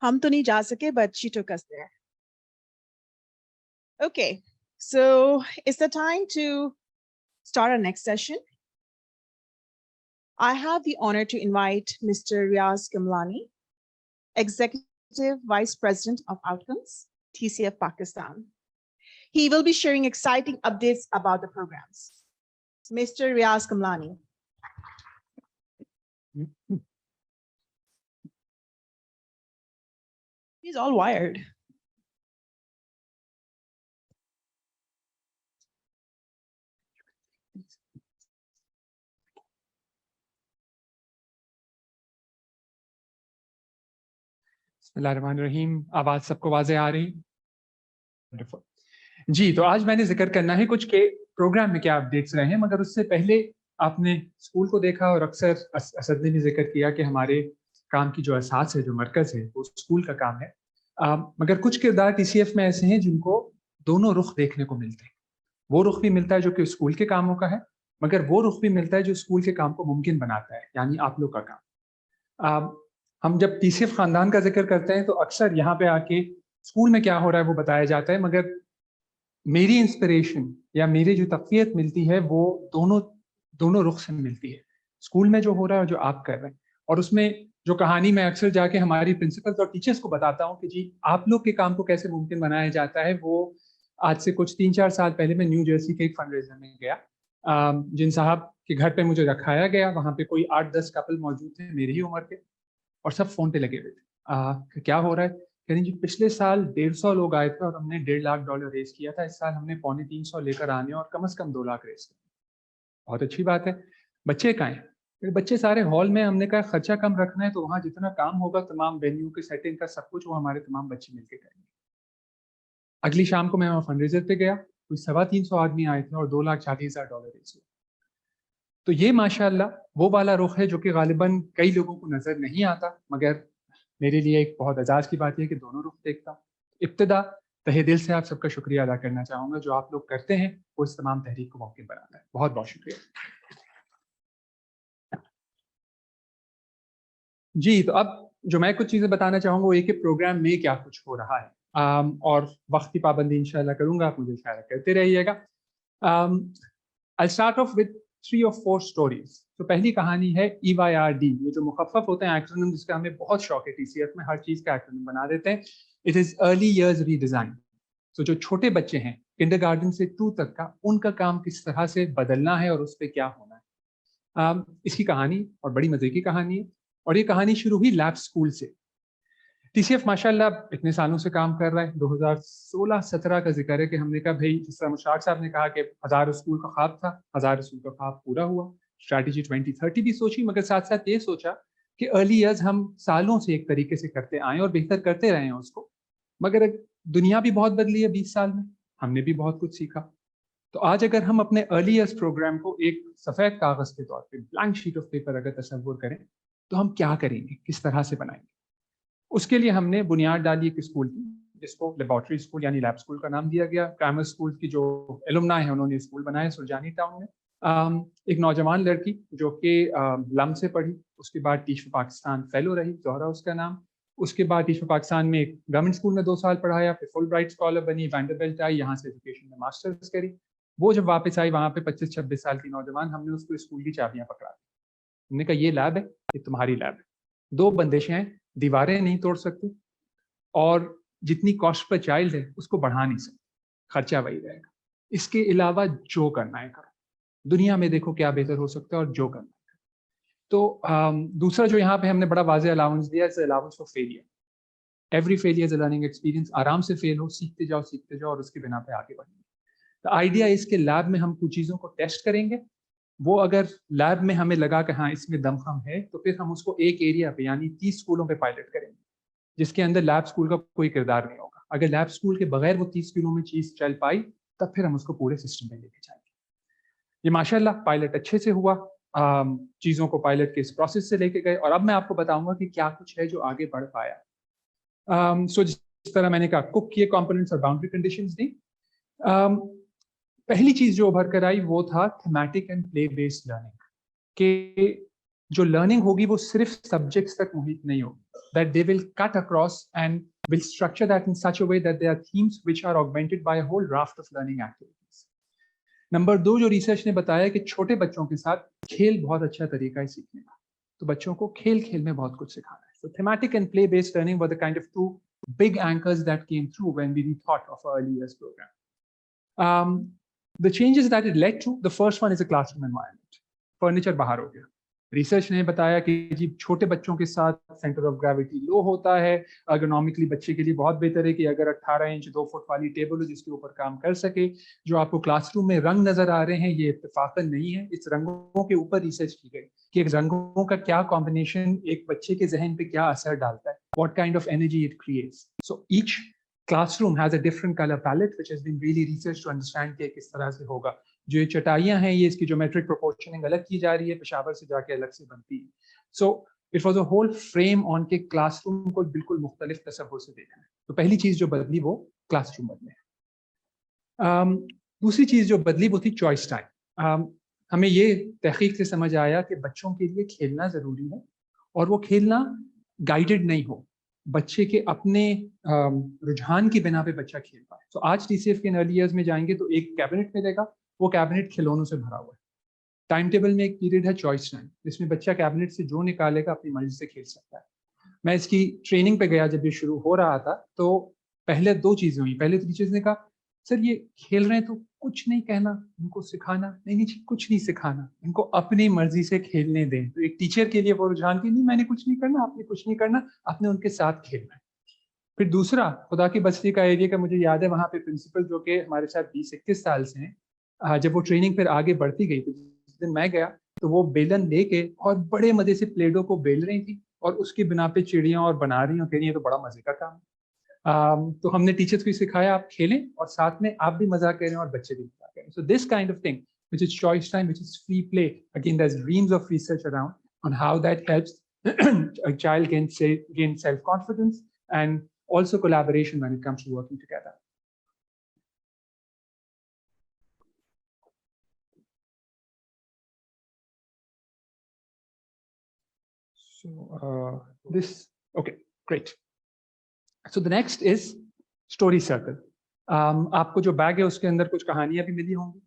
ہم تو نہیں جا سکے but she took us there. Okay, so it's the time to start our next session. I have the honor to invite Mr. Riaz Kamlani, Executive Vice President of Outcomes, TCF Pakistan. He will be sharing exciting updates about the programs. Mr. Riaz Kamlani. He's all wired. بسم اللہ الرحمن الرحیم. آواز سب کو واضح آ رہی؟ جی, تو آج میں نے ذکر کرنا ہے کچھ کہ پروگرام میں کیا اپڈیٹس رہے ہیں, مگر اس سے پہلے آپ نے اسکول کو دیکھا اور اکثر اسد نے بھی ذکر کیا کہ ہمارے کام کی جو اساس ہے, جو مرکز ہے, وہ اسکول کا کام ہے. مگر کچھ کردار ٹی سی ایف میں ایسے ہیں جن کو دونوں رخ دیکھنے کو ملتے ہیں. وہ رخ بھی ملتا ہے جو کہ اسکول کے کاموں کا ہے, مگر وہ رخ بھی ملتا ہے جو اسکول کے کام کو ممکن بناتا ہے, یعنی آپ لوگ کا کام. ہم جب ٹی سی ایف خاندان کا ذکر کرتے ہیں تو اکثر یہاں پہ آ کے اسکول میں کیا ہو رہا ہے وہ بتایا جاتا ہے, مگر میری انسپریشن یا میری جو تقویت ملتی ہے وہ دونوں رخ سے ملتی ہے. اسکول میں جو ہو رہا ہے اور جو آپ کر رہے ہیں, اور اس میں جو کہانی میں اکثر جا کے ہماری پرنسپلز اور ٹیچرز کو بتاتا ہوں کہ جی آپ لوگ کے کام کو کیسے ممکن بنایا جاتا ہے, وہ آج سے کچھ 3-4 سال پہلے میں نیو جرسی کے ایک فنڈ ریزر میں گیا, جن صاحب کے گھر پہ مجھے رکھایا گیا. وہاں پہ کوئی 8-10 کپل موجود تھے میری ہی عمر کے, اور سب فون پہ لگے ہوئے تھے. کیا ہو رہا ہے کہ جی پچھلے سال 150 لوگ آئے تھے اور ہم نے $1.5 لاکھ ریز کیا تھا. اس سال ہم نے $250 لے کر آنے اور کم از کم 2 لاکھ ریز کرنے. بہت اچھی بات ہے. بچے کہاں ہیں؟ بچے سارے ہال میں. ہم نے کہا خرچہ کم رکھنا ہے تو وہاں جتنا کام ہوگا تمام وینیو کے سیٹنگ کا سب کچھ وہ ہمارے تمام بچے مل کے کریں گے. اگلی شام کو میں وہاں فنڈ ریزر پہ گیا, کوئی 350 آدمی آئے تھے اور $2,40,000 ریز ہوا. تو یہ ماشاء اللہ وہ والا رخ ہے جو کہ غالباً کئی لوگوں کو نظر نہیں آتا, مگر میرے لیے ایک بہت اعزاز کی بات یہ کہ دونوں رخ دیکھتا ہوں. ابتدا تہہ دل سے آپ سب کا شکریہ ادا کرنا چاہوں گا. جو آپ لوگ کرتے ہیں وہ اس تمام تحریک کو ممکن بناتا ہے. بہت بہت شکریہ. جی, تو اب جو میں کچھ چیزیں بتانا چاہوں گا وہ یہ کہ پروگرام میں کیا کچھ ہو رہا ہے, اور وقت کی پابندی انشاءاللہ کروں گا, آپ مجھے اشارہ کرتے رہیے گا. I'll start off with 3 or 4 stories. تو پہلی کہانی ہے EYRD, یہ جو مخفف ہوتے ہیں ایکرونیم, جس کا ہمیں بہت شوق ہے ٹی سی ایف میں, ہر چیز کا ایکرونیم بنا دیتے ہیں. It is early years redesign. تو جو چھوٹے بچے ہیں کنڈر گارڈن سے 2 تک کا, ان کا کام کس طرح سے بدلنا ہے اور اس پہ کیا ہونا ہے. اس کی کہانی اور بڑی مزے کی کہانی ہے, اور یہ کہانی شروع ہوئی لیب اسکول سے. ٹی سی ایف ماشاء اللہ اتنے سالوں سے کام کر رہا ہے. 2016-17 کا ذکر ہے کہ ہم نے کہا بھائی, جس طرح مشتاق صاحب نے کہا کہ 1000 اسکول کا خواب تھا, 1000 اسکول کا خواب پورا ہوا. اسٹریٹجی 2030 بھی سوچی, مگر ساتھ ساتھ یہ سوچا کہ ارلی ایئرز ہم سالوں سے ایک طریقے سے کرتے آئے اور بہتر کرتے رہے ہیں اس کو, مگر دنیا بھی بہت بدلی ہے 20 سال میں, ہم نے بھی بہت کچھ سیکھا. تو آج اگر ہم اپنے ارلی ایئرز پروگرام کو ایک سفید کاغذ کے طور پہ, بلینک شیٹ آف پیپر اگر تصور کریں, تو ہم کیا کریں گے, کس طرح سے بنائیں گے. اس کے لیے ہم نے بنیاد ڈالی ایک اسکول کی, جس کو لیبارٹری اسکول یعنی لیب اسکول کا نام دیا گیا. گرامر اسکول کی جو ایلومنائی ہیں انہوں نے اسکول بنایا سلجانی ٹاؤن میں. ایک نوجوان لڑکی جو کہ لم سے پڑھی, اس کے بعد ٹیچ فار پاکستان فیلو رہی, زہرا اس کا نام. اس کے بعد ٹیچ فار پاکستان میں ایک گورنمنٹ اسکول میں 2 سال پڑھایا, پھر فل برائٹ اسکالر بنی, وینڈربلٹ آئی, یہاں سے ایجوکیشن میں ماسٹرز کری. وہ جب واپس آئی وہاں پہ 25-26 سال کی نوجوان, ہم نے اس کو اسکول کی چابیاں پکڑا دی. ہم نے کہا یہ لیب ہے, یہ تمہاری لیب ہے. 2 بندشیں ہیں, دیواریں نہیں توڑ سکتی, اور جتنی کاسٹ پر چائلڈ ہے اس کو بڑھا نہیں سکتی, خرچہ وہی رہے گا. اس کے علاوہ جو کرنا ہے کرو, دنیا میں دیکھو کیا بہتر ہو سکتا ہے اور جو کرنا ہے. تو دوسرا جو یہاں پہ ہم نے بڑا واضح الاؤنس دیا ہے, allowance for failure. Every failure is a learning experience. آرام سے فیل ہو, سیکھتے جاؤ اور اس کے بنا پہ آگے بڑھیں گے. تو آئیڈیا اس کے لیب میں ہم کچھ چیزوں کو ٹیسٹ کریں گے. وہ اگر لیب میں ہمیں لگا کہ ہاں اس میں دم خم ہے, تو پھر ہم اس کو ایک ایریا پہ یعنی 30 اسکولوں پہ پائلٹ کریں گے, جس کے اندر لیب اسکول کا کوئی کردار نہیں ہوگا. اگر لیب اسکول کے بغیر وہ 30 اسکولوں میں چیز چل پائی, تب پھر ہم اس کو پورے سسٹم میں لے کے جائیں گے. یہ ماشاء اللہ پائلٹ اچھے سے ہوا, چیزوں کو پائلٹ کے اس پروسیس سے لے کے گئے, اور اب میں آپ کو بتاؤں گا کہ کیا کچھ ہے جو آگے بڑھ پایا. سو جس طرح میں نے کہا کک کیے کمپوننٹس اور باؤنڈری کنڈیشنز دی. پہلی چیز جو ابھر کر آئی وہ تھا thematic and play based learning, کہ जो लर्निंग होगी वो सिर्फ सब्जेक्ट्स तक मुहित नहीं होगी, that they will cut across and will structure that in such a way that there are themes which are augmented by a whole raft of learning activities. Number 2 जो research ने बताया कि छोटे बच्चों के साथ खेल बहुत अच्छा तरीका है सीखने का, तो बच्चों को खेल खेल में बहुत कुछ सिखाना है. So thematic and play based learning were the kind of two big anchors that came through when we thought of our early years program. The changes that it led to, the first one is a classroom environment. Furniture बाहर हो गया. Research ने बताया कि जी छोटे बच्चों के साथ सेंटर ऑफ ग्रेविटी लो होता है, ergonomically बच्चे के लिए बहुत बेहतर है कि अगर 18 इंच 2 फुट वाली टेबल हो जिसके ऊपर काम कर सके. जो आपको क्लासरूम में रंग नजर आ रहे हैं ये इत्तेफाकन नहीं है, इस रंगों के ऊपर रिसर्च की गई कि एक रंगों का क्या कॉम्बिनेशन एक बच्चे के जहन पे क्या असर डालता है, what kind of energy it creates. So each classroom has a different color palette which has been really researched to understand कि किस तरह से होगा. जो ये चटाइयाँ हैं ये इसकी ज्योमेट्रिक प्रोपोर्शनिंग अलग की जा रही है, पेशावर से जाके अलग से बनती है. So it was a whole frame on के क्लासरूम को बिल्कुल मुख्तलिफ तस्वुर से देखना है. तो पहली चीज जो बदली वो क्लासरूम बदले. दूसरी चीज जो बदली वो थी चॉइस टाइम. हमें ये तहकीक से समझ आया कि बच्चों के लिए खेलना जरूरी है और वो खेलना गाइडेड नहीं हो, बच्चे के अपने रुझान की बिना पे बच्चा खेल पाए. तो आज टीसीएफ के अर्ली इयर्स में जाएंगे तो एक कैबिनेट मिलेगा, वो कैबिनेट खिलौनों से भरा हुआ है. टाइम टेबल में एक पीरियड है चॉइस टाइम, जिसमें बच्चा कैबिनेट से जो निकालेगा अपनी मर्जी से खेल सकता है. मैं इसकी ट्रेनिंग पे गया जब ये शुरू हो रहा था तो पहले 2 चीजें हुई. पहले तो टीचर्स ने कहा सर ये खेल रहे हैं तो कुछ नहीं कहना, इनको सिखाना नहीं कुछ नहीं सिखाना, इनको अपनी मर्जी से खेलने दें. तो एक टीचर के लिए वो रुझान की नहीं मैंने कुछ नहीं करना, आपने कुछ नहीं करना, आपने उनके साथ खेलना है. फिर दूसरा खुदा की बस्ती का एरिया का मुझे याद है, वहाँ पे प्रिंसिपल जो कि हमारे साथ 20-21 साल से हैं, जब वो ट्रेनिंग फिर आगे बढ़ती गई तो जिस दिन मैं गया तो वो बेलन लेके और बड़े मजे से प्लेडो को बेल रही थी और उसकी बिना पे चिड़ियाँ और बना रही हूँ, कह रही है तो बड़ा मजे का काम. तो हमने टीचर्स को सिखाया आप खेलें और साथ में आप भी मजा करें और बच्चे भी मजा करें. So this kind of thing which is choice time, which is free play. Again, there's reams of research around on how that helps a child gain self-confidence and also collaboration when it comes to working together. So okay, great. So the next is story circle. आपको जो bag है उसके अंदर कुछ कहानियां भी मिली होंगी.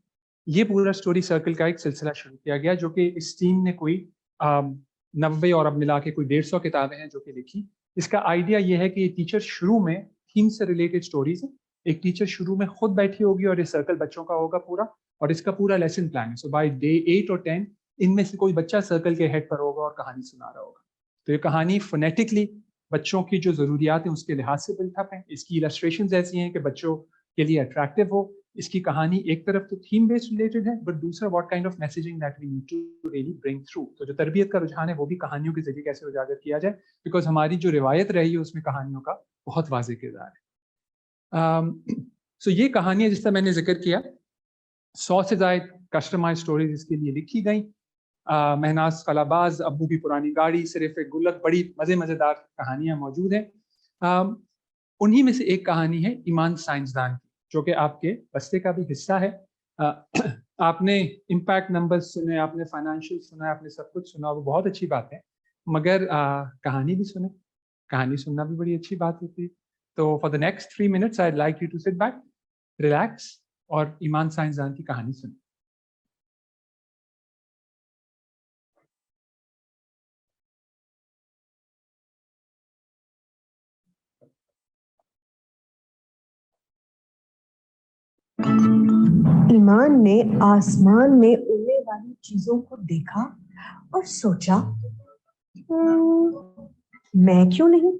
ये पूरा स्टोरी सर्कल का एक सिलसिला शुरू किया गया जो कि इस टीम ने कोई 90 और अब मिला के कोई 150 किताबें हैं जो कि लिखी. इसका आइडिया ये है कि ये टीचर शुरू में थीम से रिलेटेड स्टोरीज है. एक टीचर शुरू में खुद बैठी होगी और ये सर्कल बच्चों का होगा पूरा और इसका पूरा लेसन प्लान है. सो बाय डे 8 और 10 इनमें से कोई बच्चा सर्कल के हेड पर होगा और कहानी सुना रहा होगा. तो ये कहानी फोनेटिकली बच्चों की जो जरूरियात हैं उसके लिहाज से बिल्टअप है. इसकी इलस्ट्रेशंस ऐसी हैं कि बच्चों के लिए अट्रैक्टिव हो. इसकी कहानी एक तरफ तो थीम बेस्ड रिलेटेड है बट दूसरा what kind of messaging that we need to really bring through. तो जो तरबियत का रुझान है वो भी कहानियों के जरिए कैसे उजागर किया जाए, बिकॉज हमारी जो रिवायत रही है उसमें कहानियों का बहुत वाज़ेह किरदार है. सो ये कहानियां जिस तरह मैंने जिक्र किया 100 से ज़ायद कस्टमाइज स्टोरीज इसके लिए लिखी गई. महनाज कलाबाज, अब्बू की पुरानी गाड़ी, सिर्फ एक गुल्लक, बड़ी मज़ेदार कहानियां मौजूद हैं. उन्हीं में से एक कहानी है ईमान साइंसदान की जो कि आपके बस्ते का भी हिस्सा है. आपने इम्पैक्ट नंबर्स सुने, आपने फाइनेंशियल सुना, आपने सब कुछ सुना, वो बहुत अच्छी बात है, मगर कहानी भी सुने. कहानी सुनना भी बड़ी अच्छी बात होती है. तो for the next 3 minutes I like you to sit back, relax और ईमान साइंसदान की कहानी सुने. ईमान ने आसमान में उड़ने वाली चीजों को देखा और सोचा मैं क्यों नहीं.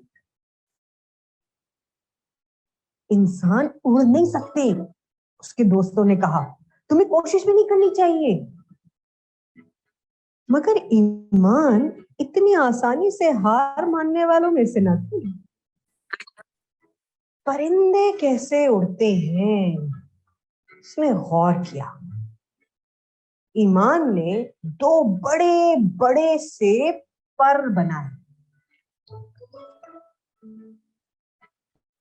इंसान उड़ नहीं सकते. उसके दोस्तों ने कहा तुम्हें कोशिश भी नहीं करनी चाहिए. मगर ईमान इतनी आसानी से हार मानने वालों में से न थी. परिंदे कैसे उड़ते हैं उसने गौर किया. ईमान ने 2 बड़े बड़े से पर बनाए.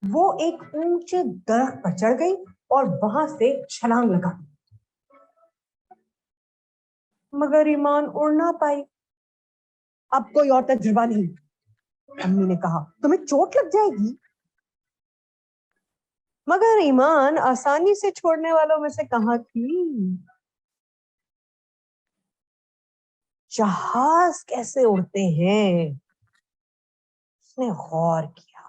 वो एक ऊंचे दरख्त पर चढ़ गई और वहां से छलांग लगा दी. मगर ईमान उड़ ना पाई. अब कोई और तजुर्बा नहीं। अम्मी ने कहा, तुम्हें चोट लग जाएगी। मगर ईमान आसानी से छोड़ने वालों में से कहाँ थी। जहाज कैसे उड़ते हैं, उसने गौर किया।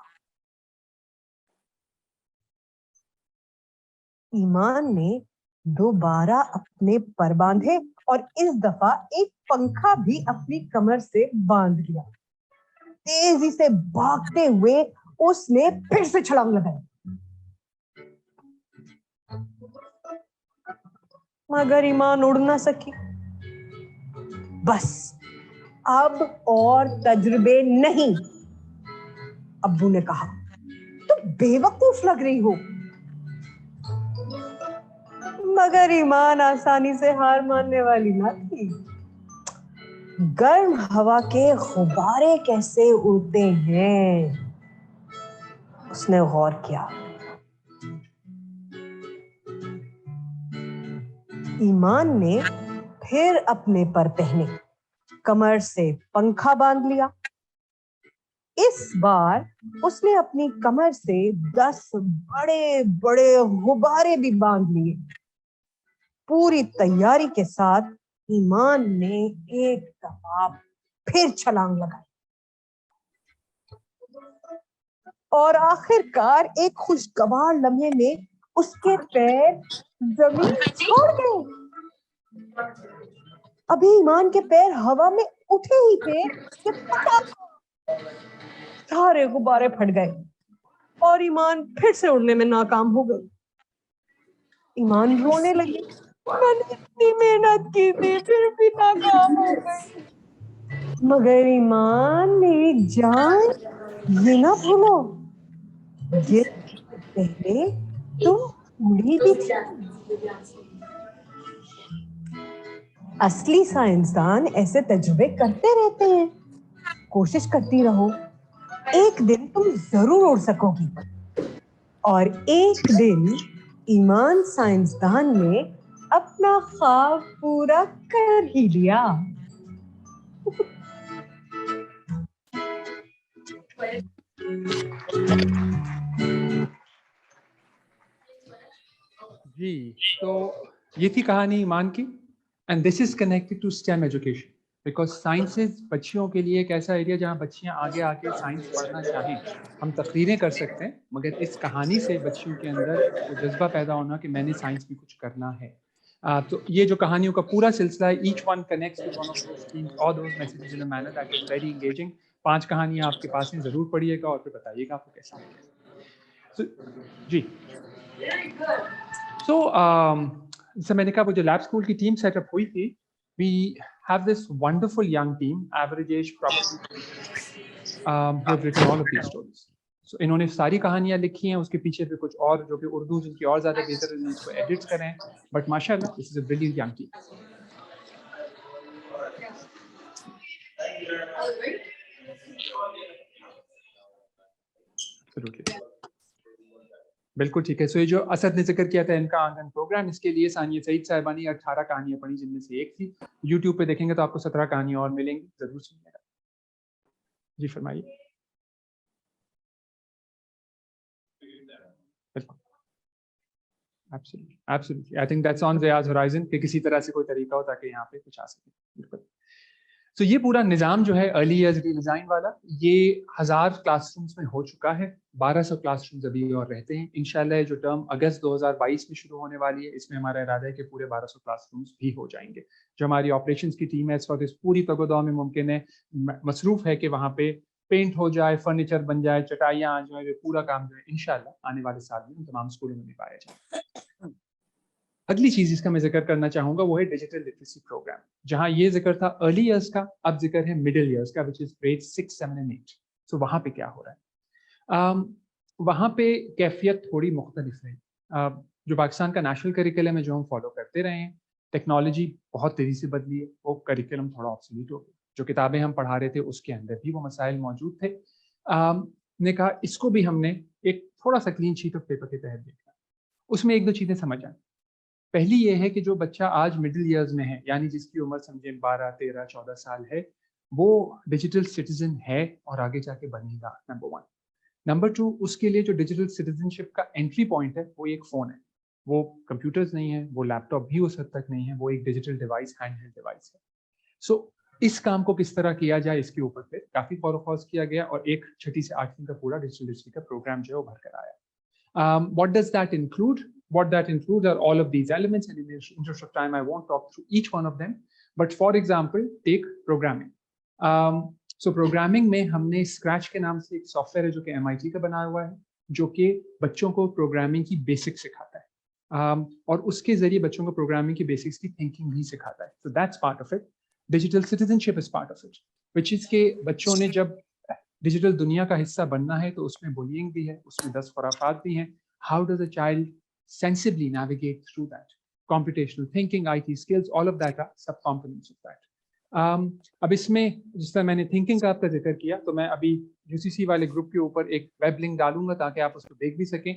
ईमान ने दोबारा अपने पर बांधे और इस दफा एक पंखा भी अपनी कमर से बांध लिया। तेजी से भागते हुए उसने फिर से छलांग लगाई, मगर ईमान उड़ ना सकी। बस अब और तजुर्बे नहीं। अब्बू ने कहा, तुम बेवकूफ लग रही हो। मगर ईमान आसानी से हार मानने वाली ना थी। गर्म हवा के गुब्बारे कैसे उड़ते हैं, उसने गौर किया। ईमान ने फिर अपने पर पहने, कमर से पंखा बांध लिया। इस बार उसने अपनी कमर से 10 बड़े बड़े गुब्बारे भी बांध लिए। पूरी तैयारी के साथ ईमान ने एक दफा फिर छलांग लगाई और आखिरकार एक खुशगवार लम्हे में उसके पैर जमीन छोड़ गए। अभी ईमान के पैर हवा में उठे ही थे कि पटाख, सारे गुब्बारे फट गए और ईमान फिर से उड़ने में नाकाम हो गई। ईमान रोने लगी, मैंने इतनी मेहनत की थी फिर भी नाकाम हो गई। मगर ईमान मेरी जान, ये ना भूलो, गिरने से पहले तुम उड़ी भी थी। असली साइंसदान ऐसे तजुर्बे करते रहते हैं। कोशिश करती रहो, एक दिन तुम जरूर उड़ सकोगी। और एक दिन ईमान साइंसदान ने अपना ख्वाब पूरा कर ही लिया। जी, तो ये थी कहानी ईमान की, and this is connected to STEM education, because sciences बच्चियों के लिए एक ऐसा एरिया जहाँ बच्चियाँ आगे आके साइंस पढ़ना चाहें। हम तकरीरें कर सकते हैं, मगर इस कहानी से बच्चियों के अंदर वो जज्बा पैदा होना कि मैंने साइंस में कुछ करना है। तो ये जो कहानियों का पूरा सिलसिला है, each one connects with one of those themes और those messages in a manner that is very engaging. 5 कहानियाँ आपके पास हैं, जरूर पढ़िएगा और फिर बताइएगा आपको कैसा लगा। जी, सो जैसे मैंने कहा, वो जो लैब स्कूल की टीम सेटअप हुई थी, we have this wonderful young team, average age probably who have written all of these stories. So इन्होंने सारी कहानियां लिखी हैं, उसके पीछे भी कुछ और जो कि उर्दू जिनकी और ज्यादा बेहतर है उसको एडिट्स करें, बट माशाल्लाह this is a brilliant young team. बिल्कुल ठीक है। सो ये जो असद ने जिक्र किया था इनका आंगन प्रोग्राम, इसके लिए सानिया सईद साहिबा ने 18 कहानियां पढ़ी, जिनमें से एक थी। यूट्यूब पे देखेंगे तो आपको 17 कहानियां और मिलेंगी, जरूर सुनिएगा। जी फरमाइए। बिल्कुल, absolutely, I think that's on Zia's horizon कि किसी तरह से कोई तरीका हो ताकि यहाँ पे कुछ आ सके। बिल्कुल। सो ये पूरा निज़ाम जो है अर्ली ईयर्स रीडिज़ाइन वाला, ये 1000 क्लासरूम्स में हो चुका है। 1200 क्लासरूम्स अभी और रहते हैं। इंशाल्लाह जो टर्म अगस्त 2022 में शुरू होने वाली है, इसमें हमारा इरादा है कि पूरे 1200 क्लासरूम्स भी हो जाएंगे। जो हमारी ऑपरेशंस की टीम है इस वक्त इस पूरी तगोदौ में मुमकिन है मसरूफ़ है कि वहाँ पे पेंट हो जाए, फर्नीचर बन जाए, चटाइयाँ आ जाए, पूरा काम जो है इंशाल्लाह आने वाले साल में तमाम स्कूलों में निभाया जाए। अगली चीज जिसका मैं जिक्र करना चाहूंगा वो है डिजिटल लिटरेसी प्रोग्राम। जहां ये जिक्र था अर्ली ईयर्स का, अब जिक्र है मिडिल ईयर्स का, विच इज ग्रेड 6, 7 एंड 8। सो वहां पे क्या हो रहा है? वहां पे कैफियत थोड़ी मुख्तलिफ है। जो पाकिस्तान का नेशनल करिकुलम है, जो हम फॉलो करते रहे हैं, टेक्नोलॉजी बहुत तेजी से बदली है, वो करिकुलम थोड़ा ऑब्सोलीट हो गया। जो किताबें हम पढ़ा रहे थे उसके अंदर भी वो मसाइल मौजूद थे। ने कहा इसको भी हमने एक थोड़ा सा क्लीन शीट ऑफ पेपर के तहत देखा। उसमें एक दो चीजें समझ आए। पहली ये है कि जो बच्चा आज मिडिल ईयर्स में है, यानी जिसकी उम्र समझे 12, 13, 14 साल है, वो डिजिटल सिटीजन है और आगे जाके बनेगा, नंबर 1. नंबर 2, उसके लिए जो डिजिटल सिटीजनशिप का एंट्री पॉइंट है वो एक फ़ोन है. वो कंप्यूटर्स नहीं है, वो लैपटॉप भी उस हद तक नहीं है, वो एक डिजिटल डिवाइस, हैंडहेल्ड डिवाइस है. सो इस काम को किस तरह किया जाए, इसके ऊपर फिर काफ़ी फॉलोफॉर्स किया गया और एक 6ठी से 8वीं का पूरा डिजिटल लिटरेसी का प्रोग्राम जो है वो भर कर आया. What does that include? What that includes are all of these elements, and in the interest of time, I won't talk through each one of them. But for example, take programming. So programming में हमने Scratch के नाम से एक software है जो कि MIT का बनाया हुआ है, जो कि बच्चों को प्रोग्रामिंग की बेसिक्स सिखाता है, और उसके जरिए बच्चों को प्रोग्रामिंग की बेसिक्स की थिंकिंग भी सिखाता है. So that's part of it. Digital citizenship is part of it, which is के बच्चों ने जब डिजिटल दुनिया का हिस्सा बनना है तो उसमें बुलिंग भी है, उसमें 10 खुराफात भी हैं. How does a child sensibly navigate through that? Computational thinking, IT skills, all of that are सब कंपोनेंट्स ऑफ दैट. अब इसमें जिस तरह मैंने थिंकिंग का आपका जिक्र किया, तो मैं अभी UCC वाले ग्रुप के ऊपर एक वेब लिंक डालूंगा ताकि आप उसको देख भी सकें.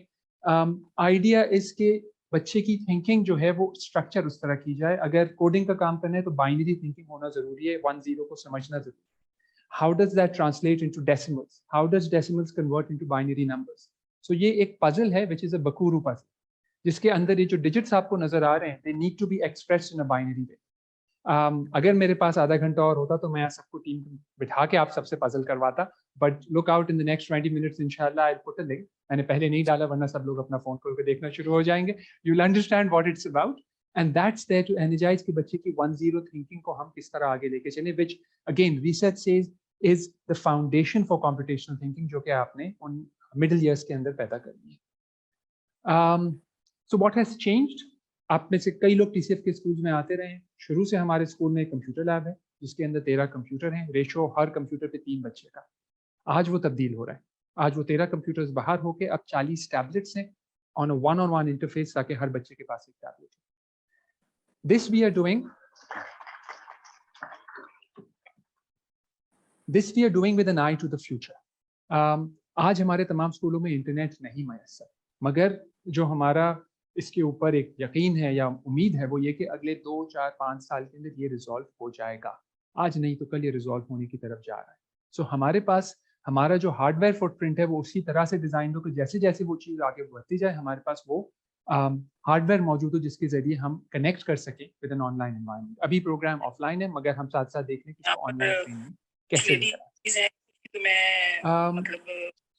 आइडिया इसके बच्चे की थिंकिंग जो है वो स्ट्रक्चर उस तरह की जाए. अगर कोडिंग का काम करना है तो बाइनरी थिंकिंग होना जरूरी है, 1-0 को समझना जरूरी है. How does that translate into decimals? How does decimals convert into binary numbers? So ये एक puzzle है, which is a Bakuru puzzle, जिसके अंदर ये जो digits आपको नजर आ रहे हैं, they need to be expressed in a binary way. अगर मेरे पास आधा घंटा और होता तो मैं सबको टीम बिठा के आप सबसे puzzle करवाता. But look out in the next 20 minutes, inshallah, I'll put a link. मैंने पहले नहीं डाला वरना सब लोग अपना फोन खोल के देखना शुरू हो जाएंगे. You'll understand what it's about. And that's there to energize कि बच्चे की 1-0 thinking को हम किस तरह आगे लेके चलें, which again research says is the foundation for computational thinking जो कि आपने उन middle years के अंदर पैदा करनी है. So what has changed? आप में से कई लोग TCF के स्कूल में आते रहे हैं. शुरू से हमारे स्कूल में एक कंप्यूटर लैब है जिसके अंदर 13 कंप्यूटर हैं, रेशो हर कंप्यूटर पे 3 बच्चे का. आज वो तब्दील हो रहा है. आज वो 13 कंप्यूटर्स बाहर होके अब 40 टैबलेट्स हैं on a one-on-one interface ताकि हर बच्चे के पास एक टैबलेट हो. This we are doing with an eye to the future. आज हमारे तमाम स्कूलों में इंटरनेट नहीं मैसर, मगर जो हमारा इसके ऊपर एक यकीन है या उम्मीद है वो ये कि अगले 2, 4, 5 साल के अंदर ये रिजॉल्व हो जाएगा. आज नहीं तो कल ये रिजॉल्व होने की तरफ जा रहा है. सो हमारे पास हमारा जो हार्डवेयर फुटप्रिंट है वो उसी तरह से डिज़ाइन हो कि जैसे जैसे वो चीज़ आगे बढ़ती जाए हमारे पास वो हार्डवेयर मौजूद हो जिसके जरिए हम कनेक्ट कर सकें विद एन ऑनलाइन एनवायरनमेंट. अभी प्रोग्राम ऑफलाइन है मगर हम साथ साथ देख लें कि ऑनलाइन ट्रेनिंग कैसे लेकर.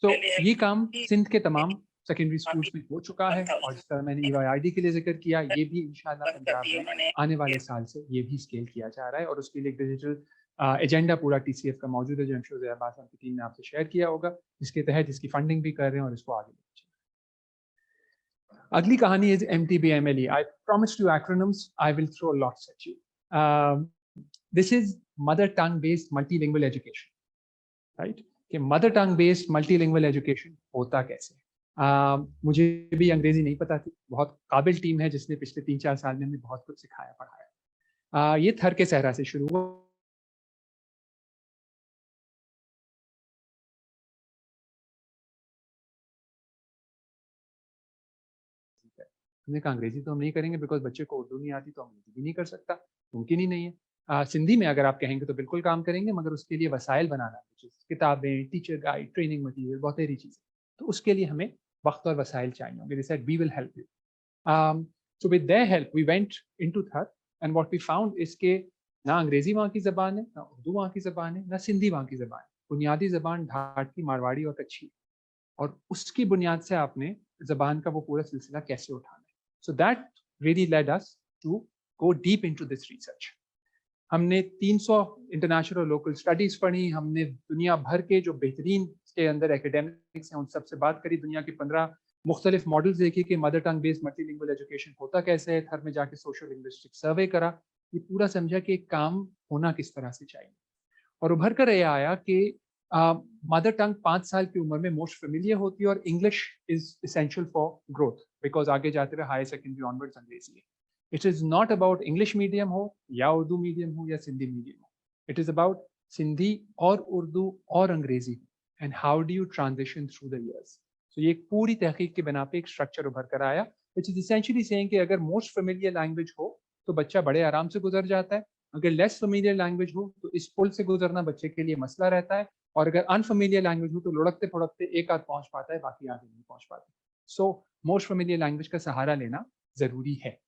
तो ये काम सिंध के तमाम सेकेंडरी स्कूल्स में हो चुका है और जिस तरह मैंने EYRD के लिए जिक्र किया, ये भी इंशाल्लाह पंजाब में आने वाले साल से ये भी स्केल किया जा रहा है और उसके लिए डिजिटल एजेंडा पूरा TCF का मौजूद है जो I'm sure अब्बास की टीम ने आपसे शेयर किया होगा, जिसके तहत इसकी फंडिंग भी कर रहे हैं और इसको आगे लेकर चल रहे हैं. अगली कहानी is MTBMLE. I promised you acronyms. I will throw lots at you. This is mother tongue based multilingual education, right? कि mother tongue based multilingual education होता कैसे. मुझे भी अंग्रेजी नहीं पता थी. बहुत काबिल टीम है जिसने पिछले 3-4 साल में हमें बहुत कुछ सिखाया पढ़ाया. ये थर के सहरा से शुरू हुआ. हमने कहा अंग्रेजी तो हम नहीं करेंगे बिकॉज बच्चे को उर्दू नहीं आती तो अंग्रेजी भी नहीं कर सकता, मुमकिन ही नहीं है. सिंधी में अगर आप कहेंगे तो बिल्कुल काम करेंगे मगर उसके लिए वसाइल बनाना, किताबें, टीचर गाइड, ट्रेनिंग मटीरियल, बहुत सारी चीज़ें, तो उसके लिए हमें वक्त और वसाइल चाहिए होंगे. They said we will help you. So with their help we went into Thar and what we found is कि ना अंग्रेजी वहाँ की ज़बान है, ना उर्दू वहाँ की ज़बान है, ना सिंधी वहाँ की ज़बान है. बुनियादी ज़बान ढाटी, मारवाड़ी और कच्छी, और उसकी बुनियाद से आपने ज़बान का वो पूरा सिलसिला कैसे उठाना है. So that really led us to go deep into this research. हमने 300 इंटरनेशनल और लोकल स्टडीज़ पढ़ी. हमने दुनिया भर के जो बेहतरीन के अंदर एकेडमिक्स हैं उन सबसे बात करी. दुनिया के 15 मुख्तलिफ मॉडल्स देखे कि mother tongue based multilingual education होता कैसे है. हर में जाके सोशल लिंग्विस्टिक सर्वे करा. ये पूरा समझा कि काम होना किस तरह से चाहिए और उभर कर ये आया कि मदर टंग 5 साल की उम्र में मोस्ट फेमिलियर होती है और English is essential for growth because आगे जाते रहे हायर सेकेंडरी ऑनवर्ड्स अंग्रेजी है. It is not about English medium हो या उर्दू मीडियम हो या सिंधी मीडियम हो. It is about सिंधी और उर्दू और अंग्रेजी and how do you transition through the years. So ये एक पूरी तहकीक के बिना पे एक स्ट्रक्चर उभर कर आया which is essentially saying कि अगर most familiar language हो तो बच्चा बड़े आराम से गुजर जाता है अगर लेस फेमिलियर लैंग्वेज हो तो इस पुल से गुजरना बच्चे के लिए मसला रहता है, और अगर अनफेमिलियर लैंग्वेज हो तो लुढ़कते फुढ़कते एक आध पहुंच पाता है, बाकी आगे नहीं पहुंच पाते. सो मोस्ट फेमिलियर लैंग्वेज का सहारा लेना जरूरी है.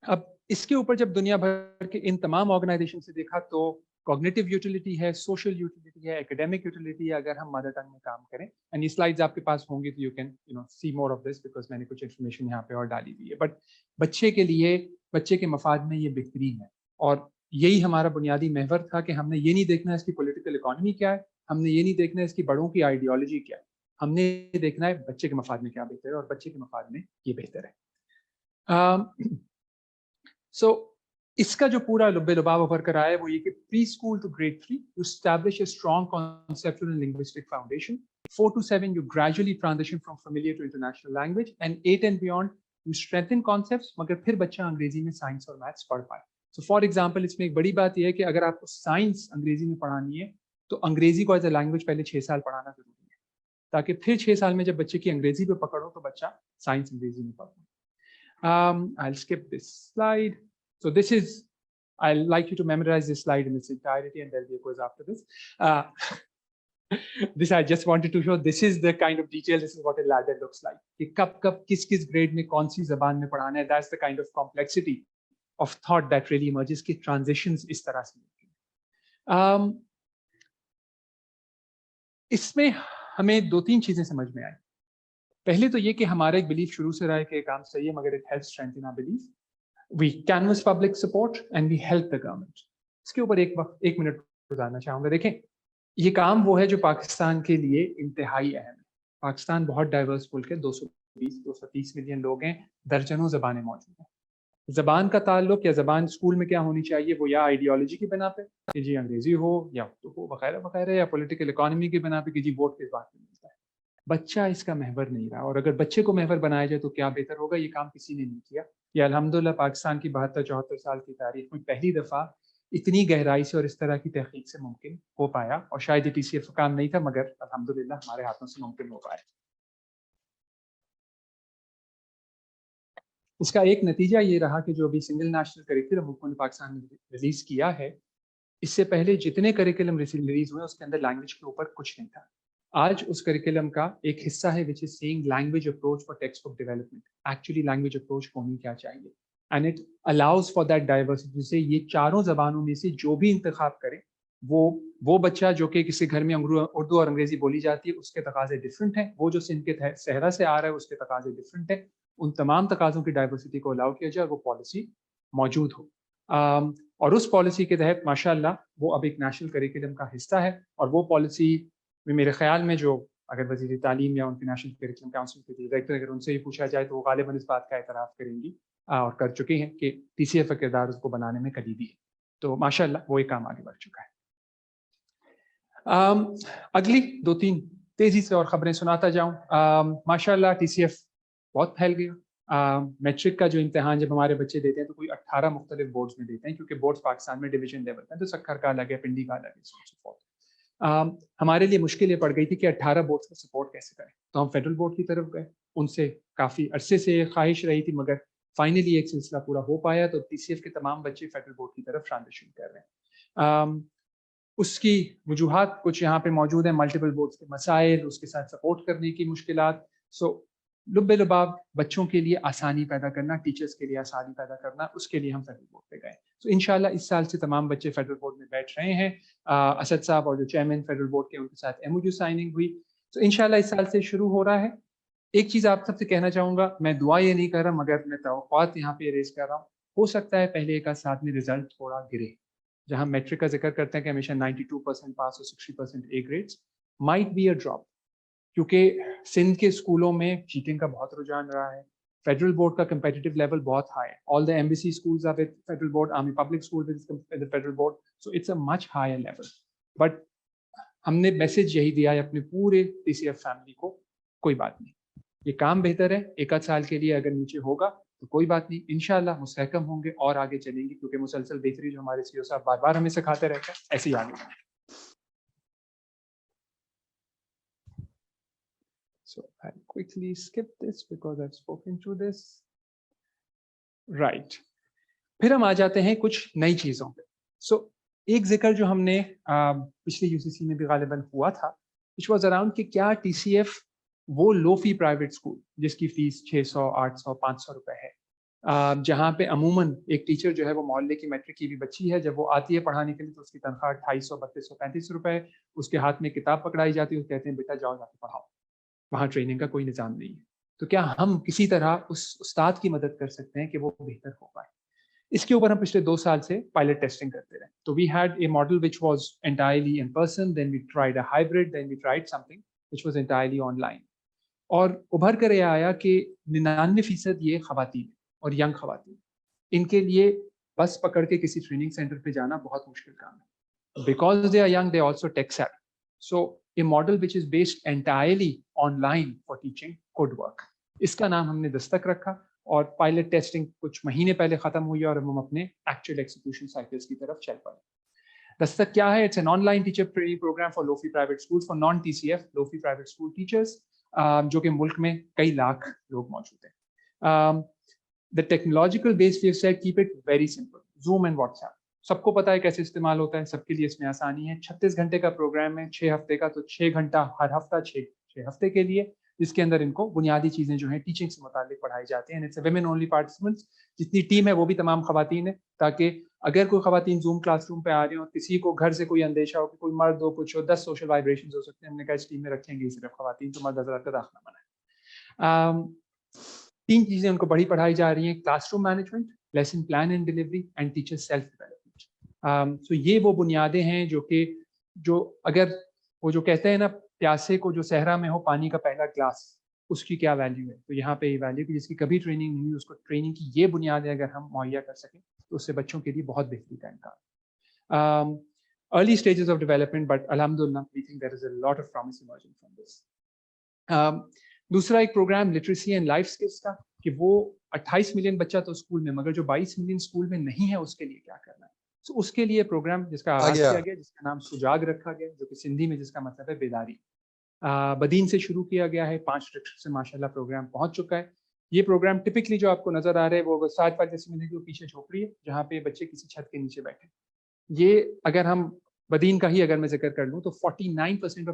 अब इसके ऊपर जब दुनिया भर के इन तमाम ऑर्गेनाइजेशन से देखा तो कॉग्निटिव यूटिलिटी है, सोशल यूटिलिटी है, एकेडमिक यूटिलिटी है अगर हम मदर टंग में काम करें. एंड ये स्लाइड्स आपके पास होंगी तो you can see more of this, because मैंने कुछ इन्फॉर्मेशन यहाँ पे और डाली हुई है. बट बच्चे के लिए, बच्चे के मफाद में ये बेहतरीन है, और यही हमारा बुनियादी महवर था कि हमने ये नहीं देखना है इसकी पॉलिटिकल इकोनॉमी क्या है, हमने ये नहीं देखना है इसकी बड़ों की आइडियोलॉजी क्या है, हमने ये देखना है बच्चे के मफाद में क्या बेहतर है, और बच्चे के मफाद में ये बेहतर है. सो इसका जो पूरा लुब्बे लुबाव उभर कर आया है वो ये कि pre school to grade 3 you establish a strong conceptual and linguistic foundation. 4 to 7 you gradually transition from familiar to international language, and 8 and beyond you strengthen concepts, मगर फिर बच्चा अंग्रेजी में साइंस और मैथ्स पढ़ पाए. सो फॉर एग्जांपल इसमें एक बड़ी बात यह है कि अगर आपको साइंस अंग्रेजी में पढ़ानी है तो अंग्रेजी को एज अ लैंग्वेज पहले 6 साल पढ़ाना जरूरी है, ताकि फिर 6 साल में जब बच्चे की अंग्रेजी पे पकड़ो तो बच्चा साइंस अंग्रेजी में पढ़ पाए. I'll skip this slide. So this is, I'd like you to memorize this slide in its entirety, and there'll be a quiz after this. This I just wanted to show. This is the kind of detail. This is what a ladder looks like. कि कब किस grade में कौन सी ज़बान में पढ़ाना है. That's the kind of complexity of thought that really emerges. कि transitions इस तरह से होती हैं. इसमें हमें 2-3 चीजें समझ में आई. पहले तो ये कि हमारा एक बिलीफ शुरू से रहा है कि ये काम सही है, मगर it helps strengthen our belief. We canvass public support and we help the government. इसके ऊपर एक मिनट गुजारना चाहूंगा. देखें, ये काम वो है जो पाकिस्तान के लिए इंतहाई अहम है. पाकिस्तान बहुत डाइवर्स मुल्क है, 220-230 मिलियन लोग हैं, दर्जनों जबानें मौजूद हैं. जबान का ताल्लुक या जबान स्कूल में क्या होनी चाहिए, वो या आइडियोलॉजी की बिना पे कि जी अंग्रेजी हो या उर्दू हो वगैरह वगैरह, या पॉलिटिकल इकोनॉमी की बिना पे कि जी वोट किस बात में मिलता है. बच्चा इसका महवर नहीं रहा, और अगर बच्चे को महवर बनाया जाए तो क्या बेहतर होगा. ये काम किसी ने नहीं किया. ये अल्हम्दुलिल्लाह पाकिस्तान की 72-74 साल की तारीख में पहली दफ़ा इतनी गहराई से और इस तरह की तहकीक से मुमकिन हो पाया, और शायद ये TCF का काम नहीं था, मगर अल्हम्दुलिल्लाह हमारे हाथों से मुमकिन हो पाया. इसका एक नतीजा ये रहा कि जो अभी सिंगल नेशनल करिकुलम हुकूमत पाकिस्तान ने रिलीज किया है, इससे पहले जितने करिकुलम रिलीज हुए उसके अंदर लैंग्वेज के ऊपर कुछ नहीं था. आज उस करिकुलम का एक हिस्सा है which is saying language approach for text book development. Actually language approach होनी क्या चाहिए, and it allows for that diversity से ये चारों जबानों में से जो भी इंतखाब करे, वो बच्चा जो कि किसी घर में उर्दू और अंग्रेजी बोली जाती है उसके तकाजे डिफरेंट हैं, वो जो सिंध के सहरा से आ रहा है उसके तकाजे डिफरेंट है. उन तमाम तकाजों की डाइवर्सिटी को अलाउ किया जाए और वो पॉलिसी मौजूद हो. और उस पॉलिसी के तहत माशाल्लाह वो अब एक नेशनल करिकुलम का हिस्सा है, और वो पॉलिसी में मेरे ख्याल में जो अगर वज़ीर तालीम या उनके नेशनल करिकुलम काउंसिल के डायरेक्टर अगर उनसे ही पूछा जाए तो वो गालिबन इस बात का एतराफ़ करेंगी और कर चुकी हैं कि TCF का किरदार उसको बनाने में कलीदी है. तो माशाल्लाह वो एक काम आगे बढ़ चुका है. अगली 2-3 तेजी से और खबरें सुनाता जाऊं. माशाल्लाह TCF बहुत फैल गया. मैट्रिक का जो इम्तिहान जब हमारे बच्चे देते हैं तो कोई 18 मुख्तलिफ बोर्ड्स में देते हैं, क्योंकि बोर्ड्स पाकिस्तान में डिवीजन लेवल पे, तो सक्खर का अलग है, पिंडी का अलग है. हमारे लिए मुश्किल ये पड़ गई थी कि 18 बोर्ड्स को सपोर्ट कैसे करें, तो हम फेडरल बोर्ड की तरफ गए. उनसे काफ़ी अरसे से ख्वाहिश रही थी, मगर फाइनली एक सिलसिला पूरा हो पाया, तो TCF के तमाम बच्चे फेडरल बोर्ड की तरफ ट्रांजिशन कर रहे हैं. उसकी वजूहात कुछ यहाँ पे मौजूद हैं, मल्टीपल बोर्ड्स के मसाइल, उसके साथ सपोर्ट करने की मुश्किलात. सो लुब्बे लुबाब बच्चों के लिए आसानी पैदा करना, टीचर्स के लिए आसानी पैदा करना, उसके लिए हम फेडरल बोर्ड पे गए. तो इंशाल्लाह इस साल से तमाम बच्चे फेडरल बोर्ड में बैठ रहे हैं. असद साहब और जो चेयरमैन फेडरल बोर्ड के उनके साथ MOU साइनिंग हुई. तो इंशाल्लाह इस साल से शुरू हो रहा है. एक चीज़ आप सबसे कहना चाहूँगा, मैं दुआ ये नहीं कर रहा मगर मैं तवक्कुआत यहाँ पे रेज कर रहा हूँ. हो सकता है पहले एक आध साल में रिजल्ट थोड़ा गिरे. जहाँ मैट्रिक का जिक्र करते हैं कि हमेशा 92% पास और 60% A grades, might be a drop, क्योंकि सिंध के स्कूलों में चीटिंग का बहुत रुझान रहा है. फेडरल बोर्ड का कंपेटिटिव लेवल बहुत हाई है. All the MBC schools are with federal board, army public school with the federal board, so it's a much higher level. But हमने मैसेज यही दिया है अपने पूरे TCF फैमिली को, कोई बात नहीं, ये काम बेहतर है, एक आध साल के लिए अगर नीचे होगा तो कोई बात नहीं, इंशाल्लाह मुस्तहकम होंगे और आगे चलेंगे, क्योंकि मुसलसल बेहतरी जो हमारे CEO साहब बार बार हमें सिखाते रहते हैं, ऐसे ही आगे बढ़ें. So I'll quickly skip this because I've spoken to this. Right. फिर हम आ जाते हैं कुछ नई चीज़ों पे. सो एक जिक्र जो हमने पिछले UCC में भी गालिबन हुआ था, विच वॉज अराउंड कि क्या TCF वो लो फी प्राइवेट स्कूल जिसकी फीस 600, 800, 500 रुपए है, जहाँ पे अमूमन एक टीचर जो है वो मोहल्ले की मैट्रिक की भी बच्ची है, जब वो आती है पढ़ाने के लिए तो उसकी तनख्वाह 250, 3200, 3500 रुपए, उसके हाथ में किताब पकड़ाई जाती है, कहते हैं बेटा जाओ जाके पढ़ाओ, वहाँ ट्रेनिंग का कोई निज़ाम नहीं है. तो क्या हम किसी तरह उस उस्ताद की मदद कर सकते हैं कि वो बेहतर हो पाए? इसके ऊपर हम पिछले 2 साल से पायलट टेस्टिंग करते रहे. तो we had a model which was entirely in person, then we tried a hybrid, then we tried something which was entirely online. और उभर कर ये आया कि 99% ये खवातीन और यंग खवातीन, इनके लिए बस पकड़ के किसी ट्रेनिंग सेंटर पे जाना बहुत मुश्किल काम है. Because they are young, they also tech savvy. So a model which is based entirely online for teaching could work. इसका नाम हमने दस्तक रखा और पायलट टेस्टिंग कुछ महीने पहले खत्म हुई और हम अपने एक्चुअल एक्सिक्यूशन साइकिल्स की तरफ चल पड़े. दस्तक क्या है? It's an online teacher training program for low fee private schools for non TCF low fee private school teachers, जो कि मुल्क में कई लाख लोग मौजूद हैं. The technological base we said keep it very simple. Zoom and WhatsApp सबको पता है कैसे इस्तेमाल होता है, सबके लिए इसमें आसानी है. 36 घंटे का प्रोग्राम है, 6 हफ्ते का, तो 6 घंटा हर हफ्ता, 6 हफ्ते के लिए, जिसके अंदर इनको बुनियादी चीजें जो हैं टीचिंग से मुताल्लिक पढ़ाई जाती हैं. It's a women only participants. जितनी टीम है वो भी तमाम खवातीन है, ताकि अगर कोई खवातीन जूम क्लासरूम पे आ रही हो, किसी को घर से कोई अंदेशा हो कि कोई मर्द हो, कुछ हो, 10 सोशल वाइब्रेशन हो सकते हैं, हमने कहा इस टीम में रखेंगे सिर्फ खवातीन, तो मर्द हजरात का दाखिला मना है. 3 चीजें उनको बड़ी पढ़ाई जा रही हैं: classroom management, lesson plan and delivery and teacher self development. So ये वो बुनियादें हैं जो अगर वो जो कहते हैं ना, प्यासे को जो सहरा में हो पानी का पहला ग्लास, उसकी क्या वैल्यू है, तो यहाँ पे ये वैल्यू कि जिसकी कभी ट्रेनिंग नहीं हुई, उसको ट्रेनिंग की ये बुनियादें अगर हम मुहैया कर सकें तो उससे बच्चों के लिए बहुत बेहतरी का इम्कान. Early stages of development, but अल्हम्दुलिल्लाह we think there is a lot of promise emerging from this. दूसरा एक program literacy and life skills का, कि वो 28 मिलियन बच्चा तो स्कूल में, मगर जो 22 मिलियन स्कूल में नहीं है उसके लिए क्या करना है. तो उसके लिए प्रोग्राम जिसका आगाज किया गया, जिसका नाम सुजाग रखा गया, जो कि सिंधी में जिसका मतलब है बेदारी. बदीन से शुरू किया गया है, 5 डिस्ट्रिक्ट से माशाल्लाह प्रोग्राम पहुंच चुका है. ये प्रोग्राम टिपिकली जो आपको नजर आ रहा है वो साथ पास जैसे मिलेगी, वो पीछे झोपड़ी है जहाँ पे बच्चे किसी छत के नीचे बैठे. ये अगर हम बदीन का ही अगर मैं जिक्र कर लूँ तो 49%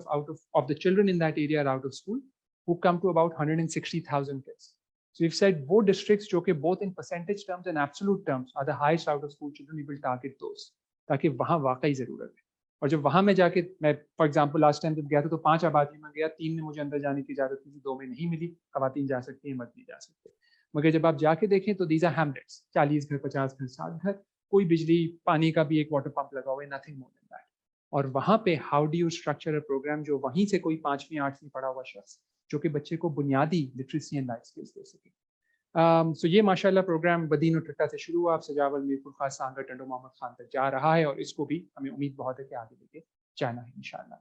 of the children in that area are out of school, who come to about 160,000 kids. So we've said वो districts जो कि both in percentage terms and absolute terms are the highest out of school children, we will target those, ताकि वहाँ वाकई ज़रूरत है. और जब वहाँ में जाके मैं फॉर एग्जाम्पल लास्ट टाइम जब गया था तो 5 आबादी में गया, 3 में मुझे अंदर जाने की इजाज़त थी, 2 में नहीं मिली. खवातीन जा सकती हैं, मर्द नहीं जा सकते. मगर जब आप जाके देखें तो दीज आर हैमलेट्स, 40 घर, 50 घर, 60 घर, कोई बिजली पानी का भी एक वाटर पंप लगा हुआ है, नथिंग मोर देन दैट. और वहाँ पे how do you structure a program जो वहीं से कोई 5वीं 8वीं पढ़ा हुआ शख्स जो कि बच्चे को बुनियादी लिटरेसी एंड लाइफ स्किल्स दे सके. सो ये माशाल्लाह प्रोग्राम बदीन और ठट्टा से शुरू हुआ, आप सजावल, मीरपुर खास, सांगा, टंडो मोहम्मद खान तक जा रहा है, और इसको भी हमें उम्मीद बहुत है कि आगे लेके जाना है इंशाल्लाह.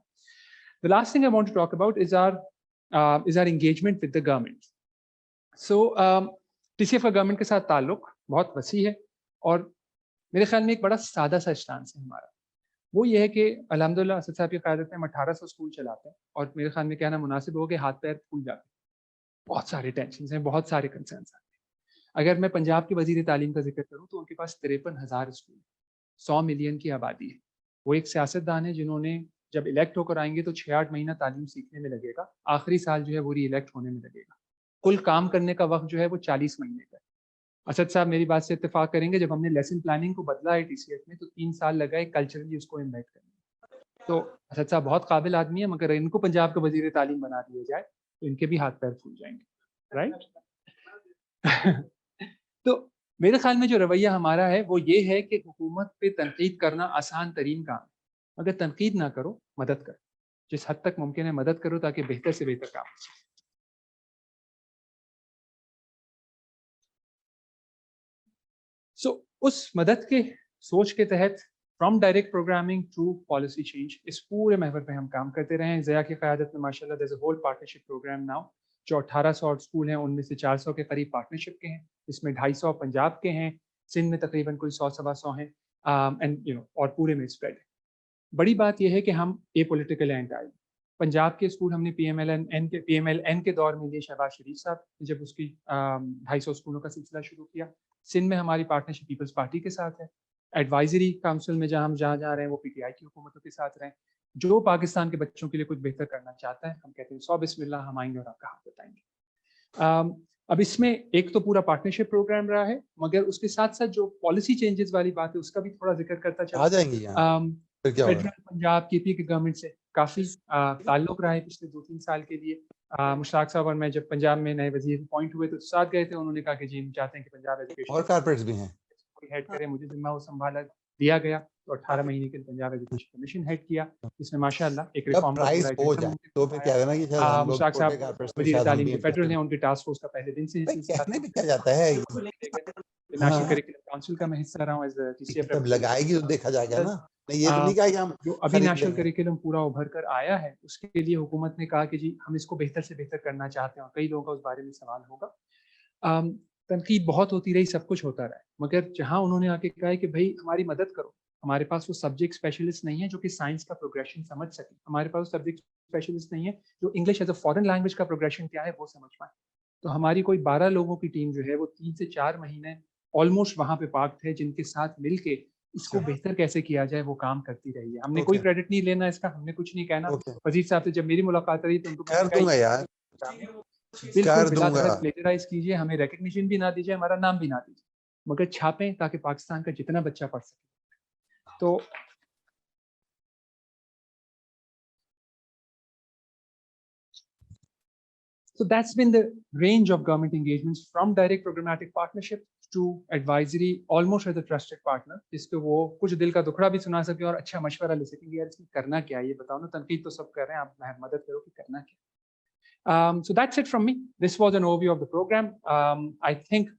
The last thing I want to talk about is our engagement with the government. So TCF का गवर्नमेंट के साथ ताल्लुक बहुत वसी है, और मेरे ख्याल में एक बड़ा सादा सा स्टांस है हमारा. वो ये है कि अल्हम्दुलिल्लाह असद साहब की क़यादत में हम 1800 स्कूल चलाते हैं, और मेरे ख्याल में कहना मुनासिब हो कि हाथ पैर फूल जाते हैं. बहुत सारे टेंशन हैं, बहुत सारे कंसर्न्स आते हैं. अगर मैं पंजाब के वज़ीर तालीम का जिक्र करूँ तो उनके पास 53,000 स्कूल, 100 मिलियन की आबादी है. वो एक सियासतदान है जिन्होंने जब इलेक्ट होकर आएंगे तो 6-8 महीना तालीम सीखने में लगेगा, आखिरी साल जो है वो री इलेक्ट होने में लगेगा. कुल काम करने का वक्त जो है वो 40 महीने का है. असद साहब मेरी बात से इत्तेफाक करेंगे, जब हमने लेसन प्लानिंग को बदला है TCF में तो 3 साल लगा है कल्चरली उसको इम्बेड करने में. तो असद साहब बहुत काबिल आदमी है, मगर इनको पंजाब का वजीर तालीम बना दिया जाए तो इनके भी हाथ पैर फूल जाएंगे, राइट. तो मेरे ख्याल में जो रवैया हमारा है वो ये है कि हुकूमत पे तनकीद करना आसान तरीन काम है. अगर तनकीद ना करो, मदद करो, जिस हद तक मुमकिन है मदद करो, ताकि बेहतर से बेहतर काम हो. सो उस मदद के सोच के तहत from direct programming to policy change, इस पूरे महवर पे हम काम करते रहे हैं. ज़िया की क़यादत में माशाल्लाह there is a whole partnership program now. जो 1800 स्कूल हैं उनमें से 400 के करीब पार्टनरशिप के हैं, इसमें 250 पंजाब के हैं, सिंध में तकरीबन कोई 100-125 हैं, एंड और पूरे में स्प्रेड है. बड़ी बात यह है कि हम ए पॉलिटिकल एंटाइल. पंजाब के स्कूल हमने PMLN के दौर में लिए, शहबाज शरीफ साहब जब उसकी 250 स्कूलों का सिलसिला शुरू किया. سندھ میں ہماری پارٹنرشپ پیپلز پارٹی کے ساتھ ہے. ایڈوائزری کاؤنسل میں جہاں ہم جہاں جا رہے ہیں وہ پی ٹی آئی کی حکومتوں کے ساتھ رہیں. جو پاکستان کے بچوں کے لیے کچھ بہتر کرنا چاہتا ہے ہم کہتے ہیں 100 بسم اللہ ہم آئیں گے اور آپ کا ہاتھ بتائیں گے. اب اس میں ایک تو پورا پارٹنرشپ پروگرام رہا ہے, مگر اس کے ساتھ ساتھ جو پالیسی چینجز والی بات ہے اس کا بھی تھوڑا ذکر کرتا چلا. آ جائیں گی یہاں پھر کیا ہوگا. فیڈرل پنجاب کے پی کے گورنمنٹ سے کافی تعلق رہا ہے پچھلے 2-3 سال کے لیے. مشتاق صاحب اور میں جب پنجاب میں نئے وزیر اپوائنٹ ہوئے تو ساتھ گئے تھے, انہوں نے کہا کہ جی ہم چاہتے ہیں کہ پنجاب ایجوکیشن اور کارپوریٹس بھی ہیں کوئی ہیڈ کرے. مجھے ذمہ وہ سنبھالا دیا گیا تو 18 مہینے کے پنجاب ایجوکیشن کمیشن ہیڈ کیا, جس میں ماشاءاللہ ایک جب ریفارم کا پرائز پورا ہو ایجنڈا جائے تو پھر کیا کرنا کہ شاید ہم لوگ مشتاق چھوٹے صاحب کارپوریٹس میں وزیر شاید ہم تعلیم بھی کے فیڈرل انٹرسٹڈ ہیں, ان کے ٹاسک فورس کا پہلے دن سے ہیں. کہنے بھی کیا جاتا ہے, نیشنل کریکولم کونسل کا میں حصہ رہا ہوں ایز ٹی سی ایف. جب لگائے گی تو دیکھا جائے گا نا. نہیں یہ تو نہیں کہا کہ ہم جو ابھی خرید نیشنل لیں گے. کریکولم پورا ابھر کر آیا ہے اس کے لیے حکومت نے کہا کہ جی ہم اس کو بہتر سے بہتر کرنا چاہتے ہیں, اور کئی لوگوں کا اس بارے میں سوال ہوگا. تنقید بہت ہوتی رہی, سب کچھ ہوتا رہا, مگر جہاں انہوں نے آ کے کہا ہے کہ بھائی ہماری مدد کرو, ہمارے پاس وہ سبجیکٹ اسپیشلسٹ نہیں ہے جو کہ سائنس کا پروگریشن سمجھ سکے, ہمارے پاس وہ سبجیکٹ اسپیشلسٹ نہیں ہے جو English as a foreign language کا پروگریشن کیا ہے وہ سمجھ پائے. تو ہماری کوئی 12 لوگوں کی ٹیم جو ہے وہ 3 سے 4 مہینے آلموسٹ وہاں پہ پارک تھے, جن کے ساتھ مل کے اس کو بہتر کیسے کیا جائے وہ کام کرتی رہی ہے. ہم نے کوئی کریڈٹ نہیں لینا اس کا, ہم نے کچھ نہیں کہنا. وزیر صاحب سے جب میری ملاقات رہی تو ان کو کر دوں گا یار, کر دوں گا. پلیجرائز کیجیے, ہمیں ریکگنیشن بھی نہ دیجیے, ہمارا نام بھی نہ دیجیے, مگر چھاپیں تاکہ پاکستان کا جتنا بچہ پڑھ سکے. تو So that's been the range of government engagements from direct programmatic partnership to advisory, almost as a trusted partner, جس کو وہ کچھ دل کا دکھڑا بھی سنا سکے اور اچھا مشورہ لے سکیں کہ یار اس میں کرنا کیا ہے, یہ بتاؤ نا. تنقید تو سب کر رہے ہیں, آپ مدد کرو کہ کرنا کیا. So that's it from me. This was an overview of the program. I think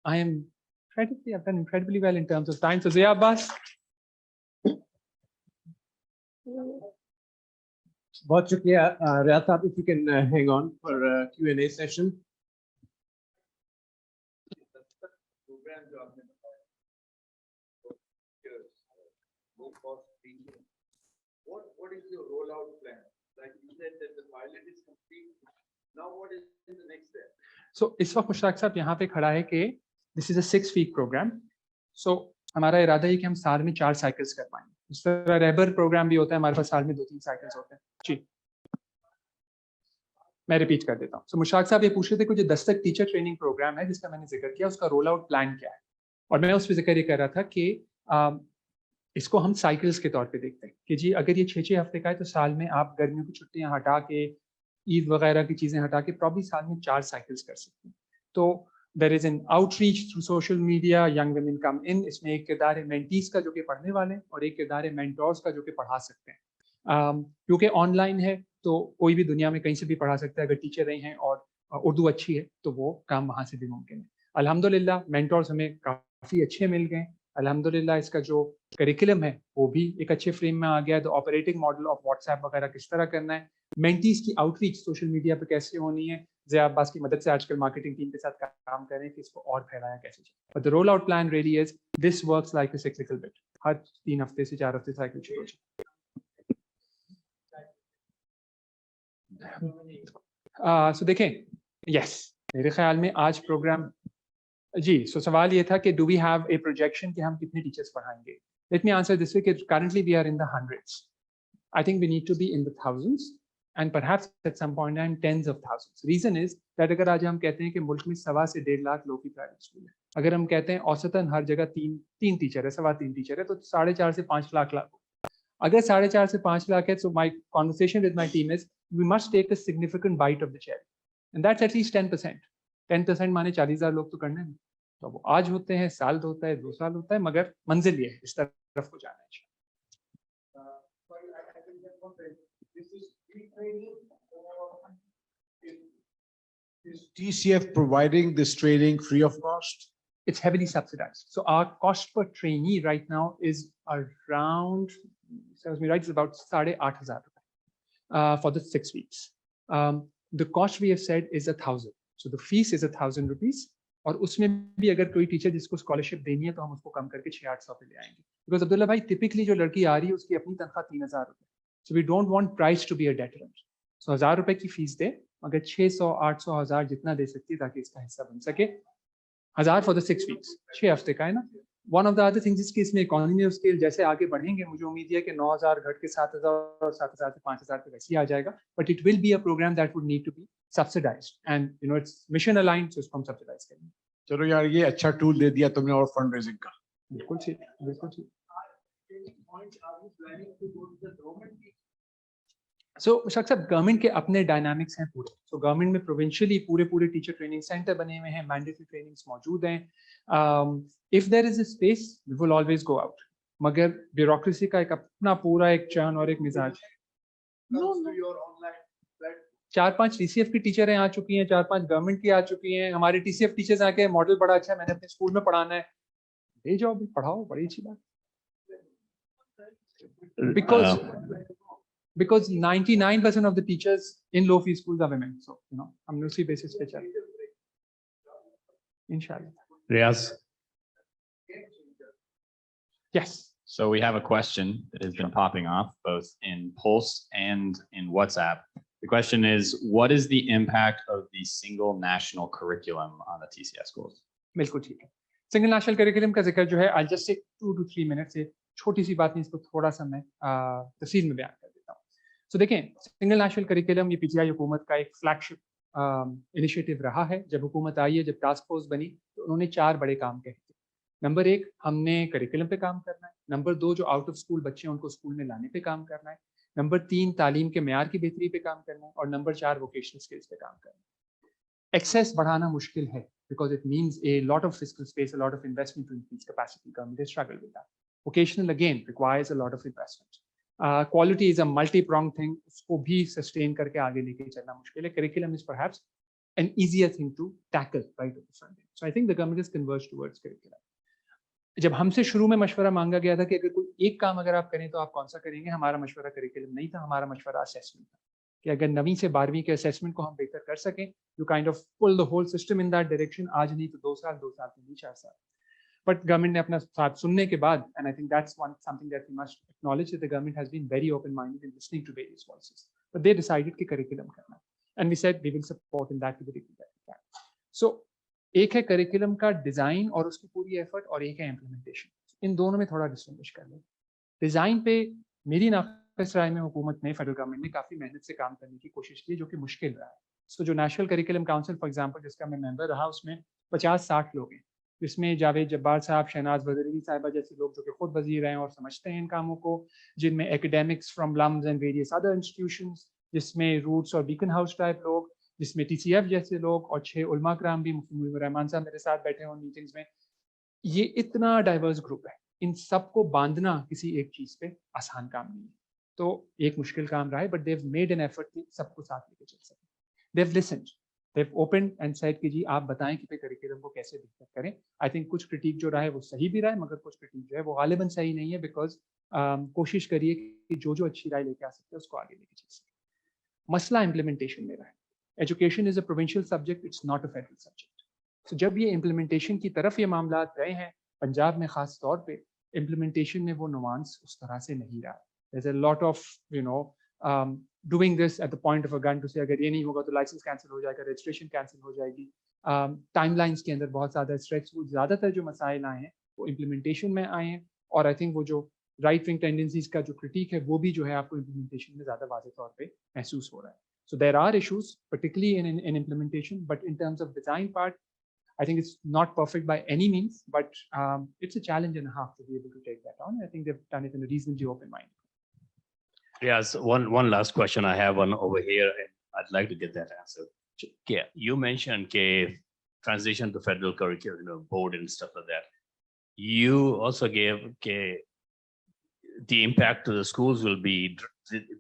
I've done incredibly well in terms of time. So Zia Abbas. بہت شکریہ ریاض صاحب. if you can hang on for Q&A session. What is your rollout plan? Like you said that the pilot is complete. Now what is the next step? So اس وقت مشتاق صاحب یہاں پہ کھڑا ہے کہ this is a 6-week program. So ہمارا ارادہ ہے کہ ہم سال میں 4 سائیکلز کر پائیں. اس طرح ریبر پروگرام بھی ہوتا ہے, ہمارے پاس سال میں 2-3 سائیکلز ہوتے ہیں. جی میں ریپیٹ کر دیتا ہوں. سو مشتاق صاحب یہ پوچھ رہے تھے کہ جو دستک ٹیچر ٹریننگ پروگرام ہے جس کا میں نے ذکر کیا, اس کا رول آؤٹ پلان کیا ہے, اور میں اس پہ ذکر یہ کر رہا تھا کہ اس کو ہم سائیکلز کے طور پہ دیکھتے ہیں کہ جی اگر یہ 6 ہفتے کا ہے تو سال میں آپ گرمیوں کی چھٹیاں ہٹا کے, عید وغیرہ کی چیزیں ہٹا کے پرابلی سال میں 4 سائیکلز کر سکتے ہیں. تو there is an outreach through social media, young women come in. اس میں ایک کردار ہے مینٹیز کا جو کہ پڑھنے والے ہیں, اور ایک کردار ہے مینٹورس کا جو کہ پڑھا سکتے ہیں. کیونکہ آن لائن ہے تو کوئی بھی دنیا میں کہیں سے بھی پڑھا سکتا ہے. اگر ٹیچر رہے ہیں اور اردو اچھی ہے تو وہ کام وہاں سے بھی ممکن ہے. الحمدللہ مینٹورس ہمیں کافی اچھے مل گئے. الحمدللہ اس کا جو کریکولم ہے وہ بھی ایک اچھے فریم میں آ گیا ہے. تو operating model of what's app وغیرہ کس طرح کرنا ہے, مینٹیز کی آؤٹ ریچ سوشل میڈیا پہ کیسے ہونی ہے, ضیاء عباس کی مدد سے آج کل مارکیٹنگ ٹیم کے ساتھ کام کریں کہ اس کو اور پھیلایا کیسے جائے. But the rollout plan really is this works like a cyclical bit. ہر 3 ہفتے سے 4 ہفتے سائیکل شروع ہو جائے. سو دیکھیں, یس میرے خیال میں آج پروگرام جی سو سوال یہ تھا کہ do we have a projection کہ ہم کتنے ٹیچرس پڑھائیں گے. Let me answer this way کہ currently we are in the hundreds. I think we need to be in the thousands and perhaps at some point in tens of thousands. Reason is that اگر آج ہم کہتے ہیں کہ ملک میں 1.25 سے 1.5 لاکھ لوگ کی پرائیویٹ اسکول ہے, اگر ہم کہتے ہیں اوسطاً ہر جگہ 3 ٹیچر ہے, 3.25 ٹیچر ہے, تو 4.5 سے 5 لاکھ اگر 4.5 سے 5 لاکھ ہے. So my conversation with my team is we must take a significant bite of the cherry and that's at least 10%. 10% مانے 40,000 لوگ تو کرنے ہیں. تو وہ آج ہوتے ہیں, سال ہوتا ہے, 2 سال ہوتا ہے, مگر منزل یہ ہے, اس طرف کو جانا ہے. This is free training or is TCF providing this training free of cost? It's heavily subsidized. So our cost per trainee right now is around, serves me right, it's about 8,500 for the 6 weeks. The cost we have said is 1,000. So the fees is 1,000 rupees. اور اس میں بھی اگر کوئی teacher جس کو scholarship دینی ہے تو ہم اس کو کم کر کے 600-800 پہ لے آئیں گے. بیکاز عبداللہ بھائی ٹپکلی جو لڑکی آ رہی ہے اس کی اپنی تنخواہ 3,000 روپے. So we don't want price to be a deterrent. So 1,000 روپے کی فیس دے, مگر 600, 800, 1,000 جتنا دے سکتی ہے تاکہ اس کا حصہ بن سکے. 1000 for the 6 weeks, 6 हफ्ते का है ना. One of the other things is कि इसमें economy of scale जैसे आगे बढ़ेंगे, मुझे उम्मीद है कि 9000 घट के 7000 और 7000 से 5000 पे वैसे ही आ जाएगा. But it will be a program that would need to be subsidized, and you know it's mission aligned, so इसको हम subsidize करेंगे. चलो यार, ये अच्छा टूल दे दिया तुमने और फंड रेजिंग का. बिल्कुल ठीक, बिल्कुल ठीक. Are you planning to go to the government? सो मुशक्क साहब, गवर्नमेंट के अपने डायनामिक्स हैं पूरे. सो गवर्नमेंट में प्रोविंशियली पूरे टीचर ट्रेनिंग सेंटर बने हुए हैं, मैंडेटरी ट्रेनिंग्स मौजूद हैं. If there is a space we will always go out, मगर ब्यूरोक्रेसी का एक अपना पूरा एक चर्न और एक मिजाज. Comes to your online platform. 4-5 TCF की टीचरें आ चुकी हैं, 4-5 गवर्नमेंट की आ चुकी हैं. हमारे TCF टीचर्स आके मॉडल बड़ा अच्छा है, मैंने अपने स्कूल में पढ़ाना है, ले जाओ भी पढ़ाओ, बड़ी अच्छी बात. Because 99% of the teachers in low fee schools are women, so you know हम उसी basis पे चल inshallah. Riaz, Yes. so we have a question that has been popping off both in Pulse and in WhatsApp. The question is, what is the impact of the single national curriculum on the TCS schools? बिल्कुल ठीक है. Single national curriculum का जिक्र जो है, I'll just take 2 to 3 minutes से, छोटी सी बात नहीं, इसको थोड़ा सा मैं तफसील में बयान कर देता हूँ. सो देखें, सिंगल नेशनल करिकुलम ये पीटीआई हुकूमत का एक फ्लैगशिप इनिशिएटिव रहा है. जब हुकूमत आई है, जब टास्क फोर्स बनी, तो उन्होंने 4 बड़े काम कहे थे. नंबर 1, हमने करिकुलम पे काम करना है. नंबर 2, जो आउट ऑफ स्कूल बच्चे हैं उनको स्कूल में लाने पे काम करना है. नंबर 3, तालीम के मेयार की बेहतरी पे काम करना है. और नंबर 4, वोकेशनल स्किल्स पे काम करना है. एक्सेस बढ़ाना मुश्किल है because it means a lot of fiscal space, a lot of investment to increase capacity. Government has struggled with that. Vocational again requires a lot of investment. Quality is a multi-pronged thing. उसको भी sustain करके आगे लेके चलना मुश्किल है. Curriculum is perhaps an easier thing to tackle right at the front end. So I think the government has converged towards curriculum. जब हमसे शुरू में मशवरा मांगा गया था कि अगर कोई एक काम अगर आप करें तो आप कौन सा करेंगे, हमारा मशवरा करिकुलम नहीं था, हमारा मशवरा असेसमेंट था कि अगर 9वीं से 12वीं के असेसमेंट को हम बेहतर कर सकें, you kind of pull the whole system in that direction. आज नहीं तो 2 साल तो नहीं 4 साल. बट गवर्नमेंट ने अपना साथ सुनने के बाद, and I think that's one something that we must acknowledge, that the government has been very open minded in listening to various voices, but they decided कि करिकुलम करना है, and we said we will support in that to the degree that we can. So एक है curriculum का design और उसकी पूरी effort, और एक है इम्प्लीमेंटेशन. इन दोनों में थोड़ा डिस्टिंग्विश कर लें. डिजाइन पे मेरी नाक़िस राय में हुकूमत ने, फेडरल गवर्नमेंट ने काफ़ी मेहनत से काम करने की कोशिश की, जो कि मुश्किल रहा है. सो जो national curriculum council for example जिसका मैं मेंबर रहा, उसमें 50-60 लोग हैं, जिसमें जावेद जब्बार साहब, शहनाज बदरवी साहिबा जैसे लोग जो कि खुद वजीर हैं और समझते हैं इन कामों को, जिनमें academics from LUMS and various other institutions, जिसमें रूट्स और बीकन हाउस टाइप लोग, जिसमें TCF जैसे लोग, और 6 उलमा कराम भी, मुफ्ती मुजीबुर रहमान साहब मेरे साथ बैठे हैं उन मीटिंग्स में. ये इतना डाइवर्स ग्रुप है, इन सबको बांधना किसी एक चीज़ पे आसान काम नहीं है. तो एक मुश्किल काम रहा है, but they made an effort कि सबको साथ लेके चल सकें. They listened, they open and said कि जी आप बताएं कि पे करिकुलम को कैसे बेहतर करें. आई थिंक कुछ क्रिटिक जो रहा है वो सही भी रहा है, मगर कुछ क्रिटिक जो है वो गालिबन सही नहीं है, बिकॉज कोशिश करिए कि जो अच्छी राय लेके आ सकते हैं उसको आगे लेके चल सकें. मसला इम्प्लीमेंटेशन में रहा है. Education is a provincial subject, it's not a federal subject. तो जब ये इम्प्लीमेंटेशन की तरफ ये मामला गए हैं, पंजाब में खास तौर पे इम्प्लीमेंटेशन में वो नुआंस उस तरह से नहीं रहा. There's a lot of doing this at the point of a gun to say अगर ये नहीं होगा तो लाइसेंस कैंसिल हो जाएगा, रजिस्ट्रेशन कैंसिल हो जाएगी. टाइमलाइंस के अंदर बहुत ज़्यादा स्ट्रेच. वो ज़्यादातर जो मसाइल आए हैं वो इम्प्लीमेंटेशन में आए हैं, और आई थिंक वो जो राइट विंग टेंडेंसीज का जो क्रिटिक है वो भी जो है आपको इम्प्लीमेंटेशन में ज़्यादा वाज़ेह तौर पे महसूस हो रहा है. So there are issues, particularly in implementation, but in terms of design part, I think it's not perfect by any means, but it's a challenge and a half to be able to take that on. I think they've done it in a reasonably open mind. Yes, one last question. I have one over here, and I'd like to get that answer. Yeah, you mentioned transition to federal curriculum board and stuff like that. You also gave the impact to the schools will be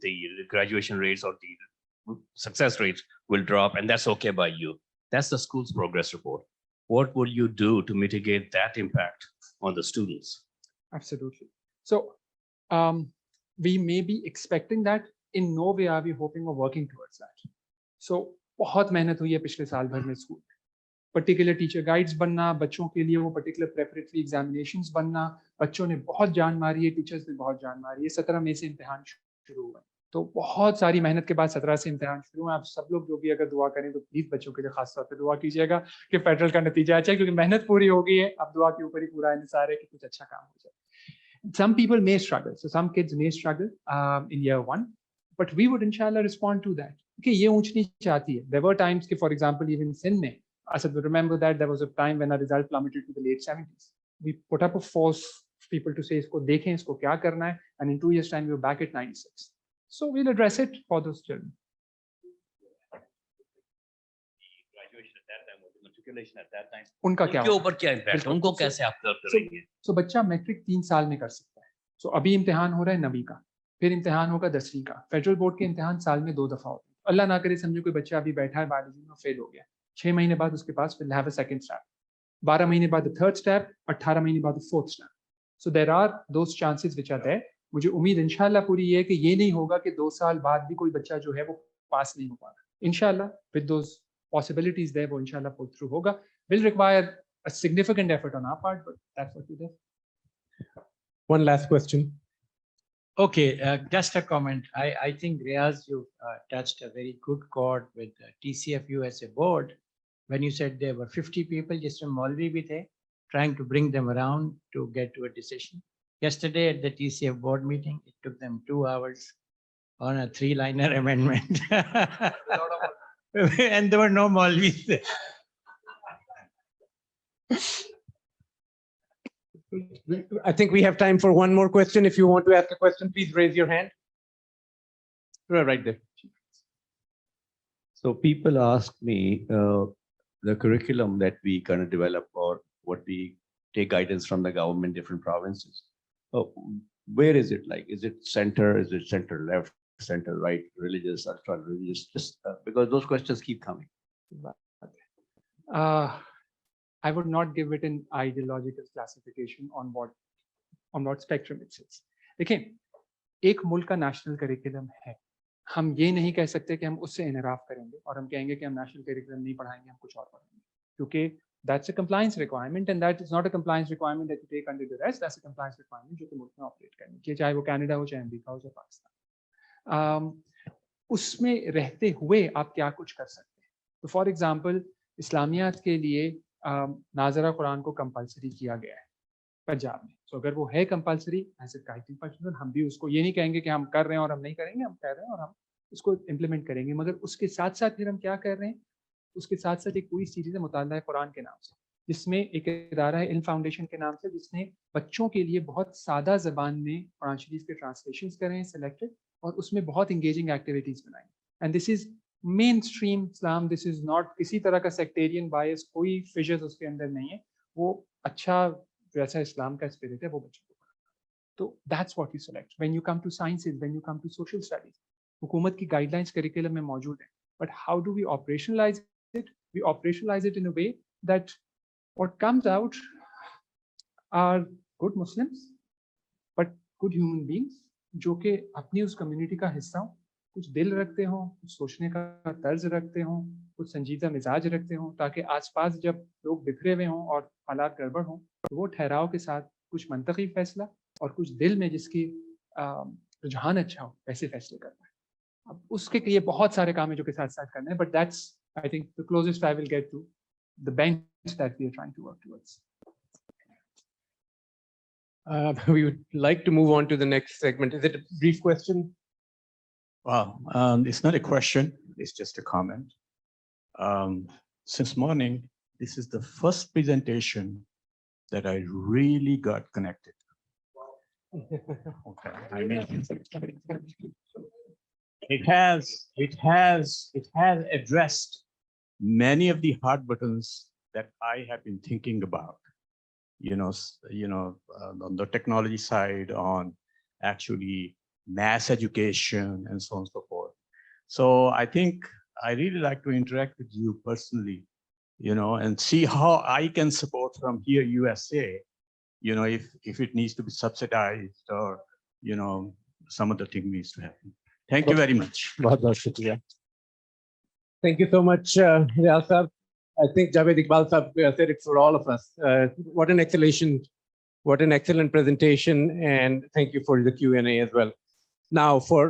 the graduation rates or the success rates will drop, and that's okay by you. That's the school's progress report. What will you do to mitigate that impact on the students? Absolutely. So we may be expecting that. In no way are we hoping or working towards that. So बहुत मेहनत हुई है पिछले साल भर में school में. Particular teacher guides बनना, बच्चों के लिए वो पर्टिकुलर प्रेपरेटरी एग्जामिनेशंस बनना, बच्चों ने बहुत जान मारी है, टीचर्स ने बहुत जान मारी है. 17 मई से इम्तिहान शुरू हुए. तो बहुत सारी मेहनत के बाद 17 से इम्तिहान शुरू हैं. आप सब लोग जो भी अगर दुआ करें तो प्लीज बच्चों के लिए खास तौर पे दुआ कीजिएगा कि फेडरल का नतीजा अच्छा है, क्योंकि मेहनत पूरी हो गई है, अब दुआ के ऊपर ही पूरा इंतजार है कि कुछ अच्छा काम हो जाए. Some people may struggle, so some kids may struggle in year 1, but we would inshallah respond to that. Okay, ये ऊंच नीच आती है. There were times कि for example even Sindh में, Asad would remember that there was a time when our result plummeted to the late 70s. We put up a force for people to say इसको देखें, इसको क्या करना है, and in 2 years time we were back at 96. So we'll address it for those children. Graduation at that time, or the matriculation at that time. उनका क्या उनके होगा? ऊपर क्या impact है? बिल्कुल. उनको कैसे आप कर करेंगे? So बच्चा मैट्रिक 3 साल में कर सकता है. So अभी इम्तिहान हो रहा है 9वीं का, फिर इम्तिहान होगा 10वीं का. फेडरल बोर्ड के इम्तिहान साल में 2 दफा होते हैं. अल्लाह ना करे समझो कोई बच्चा अभी बैठा है बायोलॉजी में फेल हो गया, 6 महीने बाद उसके पास will have a second step, 12 महीने बाद third step, 18 महीने बाद fourth step. So there are those chances which are there. मुझे उम्मीद इंशाल्लाह पूरी ये है कि ये नहीं होगा कि 2 साल बाद भी कोई बच्चा जो है वो पास नहीं हो पा रहा. इंशाल्लाह with those possibilities there वो इंशाल्लाह pull through होगा. Will require a significant effort on our part, but that's what we do. One last question. Okay, just a comment. I think Riaz, you touched a very good chord with TCFU as a board when you said there were 50 people, just from Maulvi bhi the, trying to bring them around to get to a decision. Yesterday at the TCF board meeting, it took them 2 hours on a 3-liner amendment. And there were no Maulvis there. I think we have time for one more question. If you want to ask a question, please raise your hand. Right there. So people ask me the curriculum that we kind of develop or what we take guidance from the government, different provinces. Where is it like? Is it center? Is it center left, center right, religious, ultra religious? Just because those questions keep coming. I would not give it an ideological classification on what spectrum it sits. देखिए, एक मुल्क का national curriculum है. हम ये नहीं कह सकते कि हम उससे इनराफ करेंगे और हम कहेंगे कि हम नेशनल करिकुलम नहीं पढ़ाएंगे, हम कुछ और पढ़ाएंगे, क्योंकि that's a compliance requirement and that is not a compliance requirement that you take under duress. That's a compliance requirement जो कि मुल्क में ऑपरेट करनी चाहिए, चाहे वो कनाडा हो, चाहे अमेरिका हो, चाहे पाकिस्तान. उसमें रहते हुए आप क्या कुछ कर सकते हैं. तो फॉर एग्जाम्पल इस्लामियात के लिए नाजरा कुरान को कंपलसरी किया गया है पंजाब में. तो अगर वो है compulsory as a guiding principle, हम भी उसको ये नहीं कहेंगे कि हम कर रहे हैं और हम नहीं करेंगे, हम कर रहे हैं और हम उसको इम्प्लीमेंट करेंगे. मगर उसके साथ साथ फिर हम क्या कर रहे हैं, उसके साथ साथ एक पूरी सीरीज है मुताला कुरान के नाम से, जिसमें एक इदारा है इल्म फाउंडेशन के नाम से, जिसने बच्चों के लिए बहुत सादा ज़बान में कुरान शरीफ के ट्रांसलेशंस करे हैं सिलेक्टेड, और उसमें बहुत इंगेजिंग एक्टिविटीज़ बनाई. And this is main stream Islam. This is not किसी तरह का सेक्टेरियन बायस, कोई फिशर्स उसके अंदर नहीं है. वो अच्छा जैसा इस्लाम का स्पिरिट है वो बच्चों को पढ़ाता है. तो that's what you select. When you come to sciences, when you come to social studies, हुकूमत की गाइडलाइंस करिकुलम में मौजूद है, but how do we operationalize it? We operationalize it in a way that what comes out are good Muslims, but good human beings, जो कि अपनी उस community का हिस्सा हो, कुछ दिल रखते हों, कुछ सोचने का तर्ज रखते हों, कुछ संजीदा मिजाज रखते हों, ताकि आसपास जब लोग बिखरे हुए हों और हालात गड़बड़ हों तो वो ठहराव के साथ कुछ मंतकी फैसला और कुछ दिल में जिसकी रुझान अच्छा हो वैसे फैसले करना है. अब उसके लिए बहुत सारे काम है जो कि साथ साथ करना है, but that's I think the closest I will get to the bench that we are trying to work towards. We would like to move on to the next segment. Is it a brief question? Wow, it's not a question, it's just a comment. Since morning, this is the first presentation that I really got connected. Okay, I mean, it has addressed many of the hard buttons that I have been thinking about, on the technology side, on actually mass education and so on and so forth. So I think I really like to interact with you personally, and see how I can support from here, USA, if it needs to be subsidized or, some other thing needs to happen. Thank you very much. Thank you so much, Riaz Sahab. I think Javed Iqbal Sahab said it for all of us. What an excellent presentation, and thank you for the Q&A as well. Now for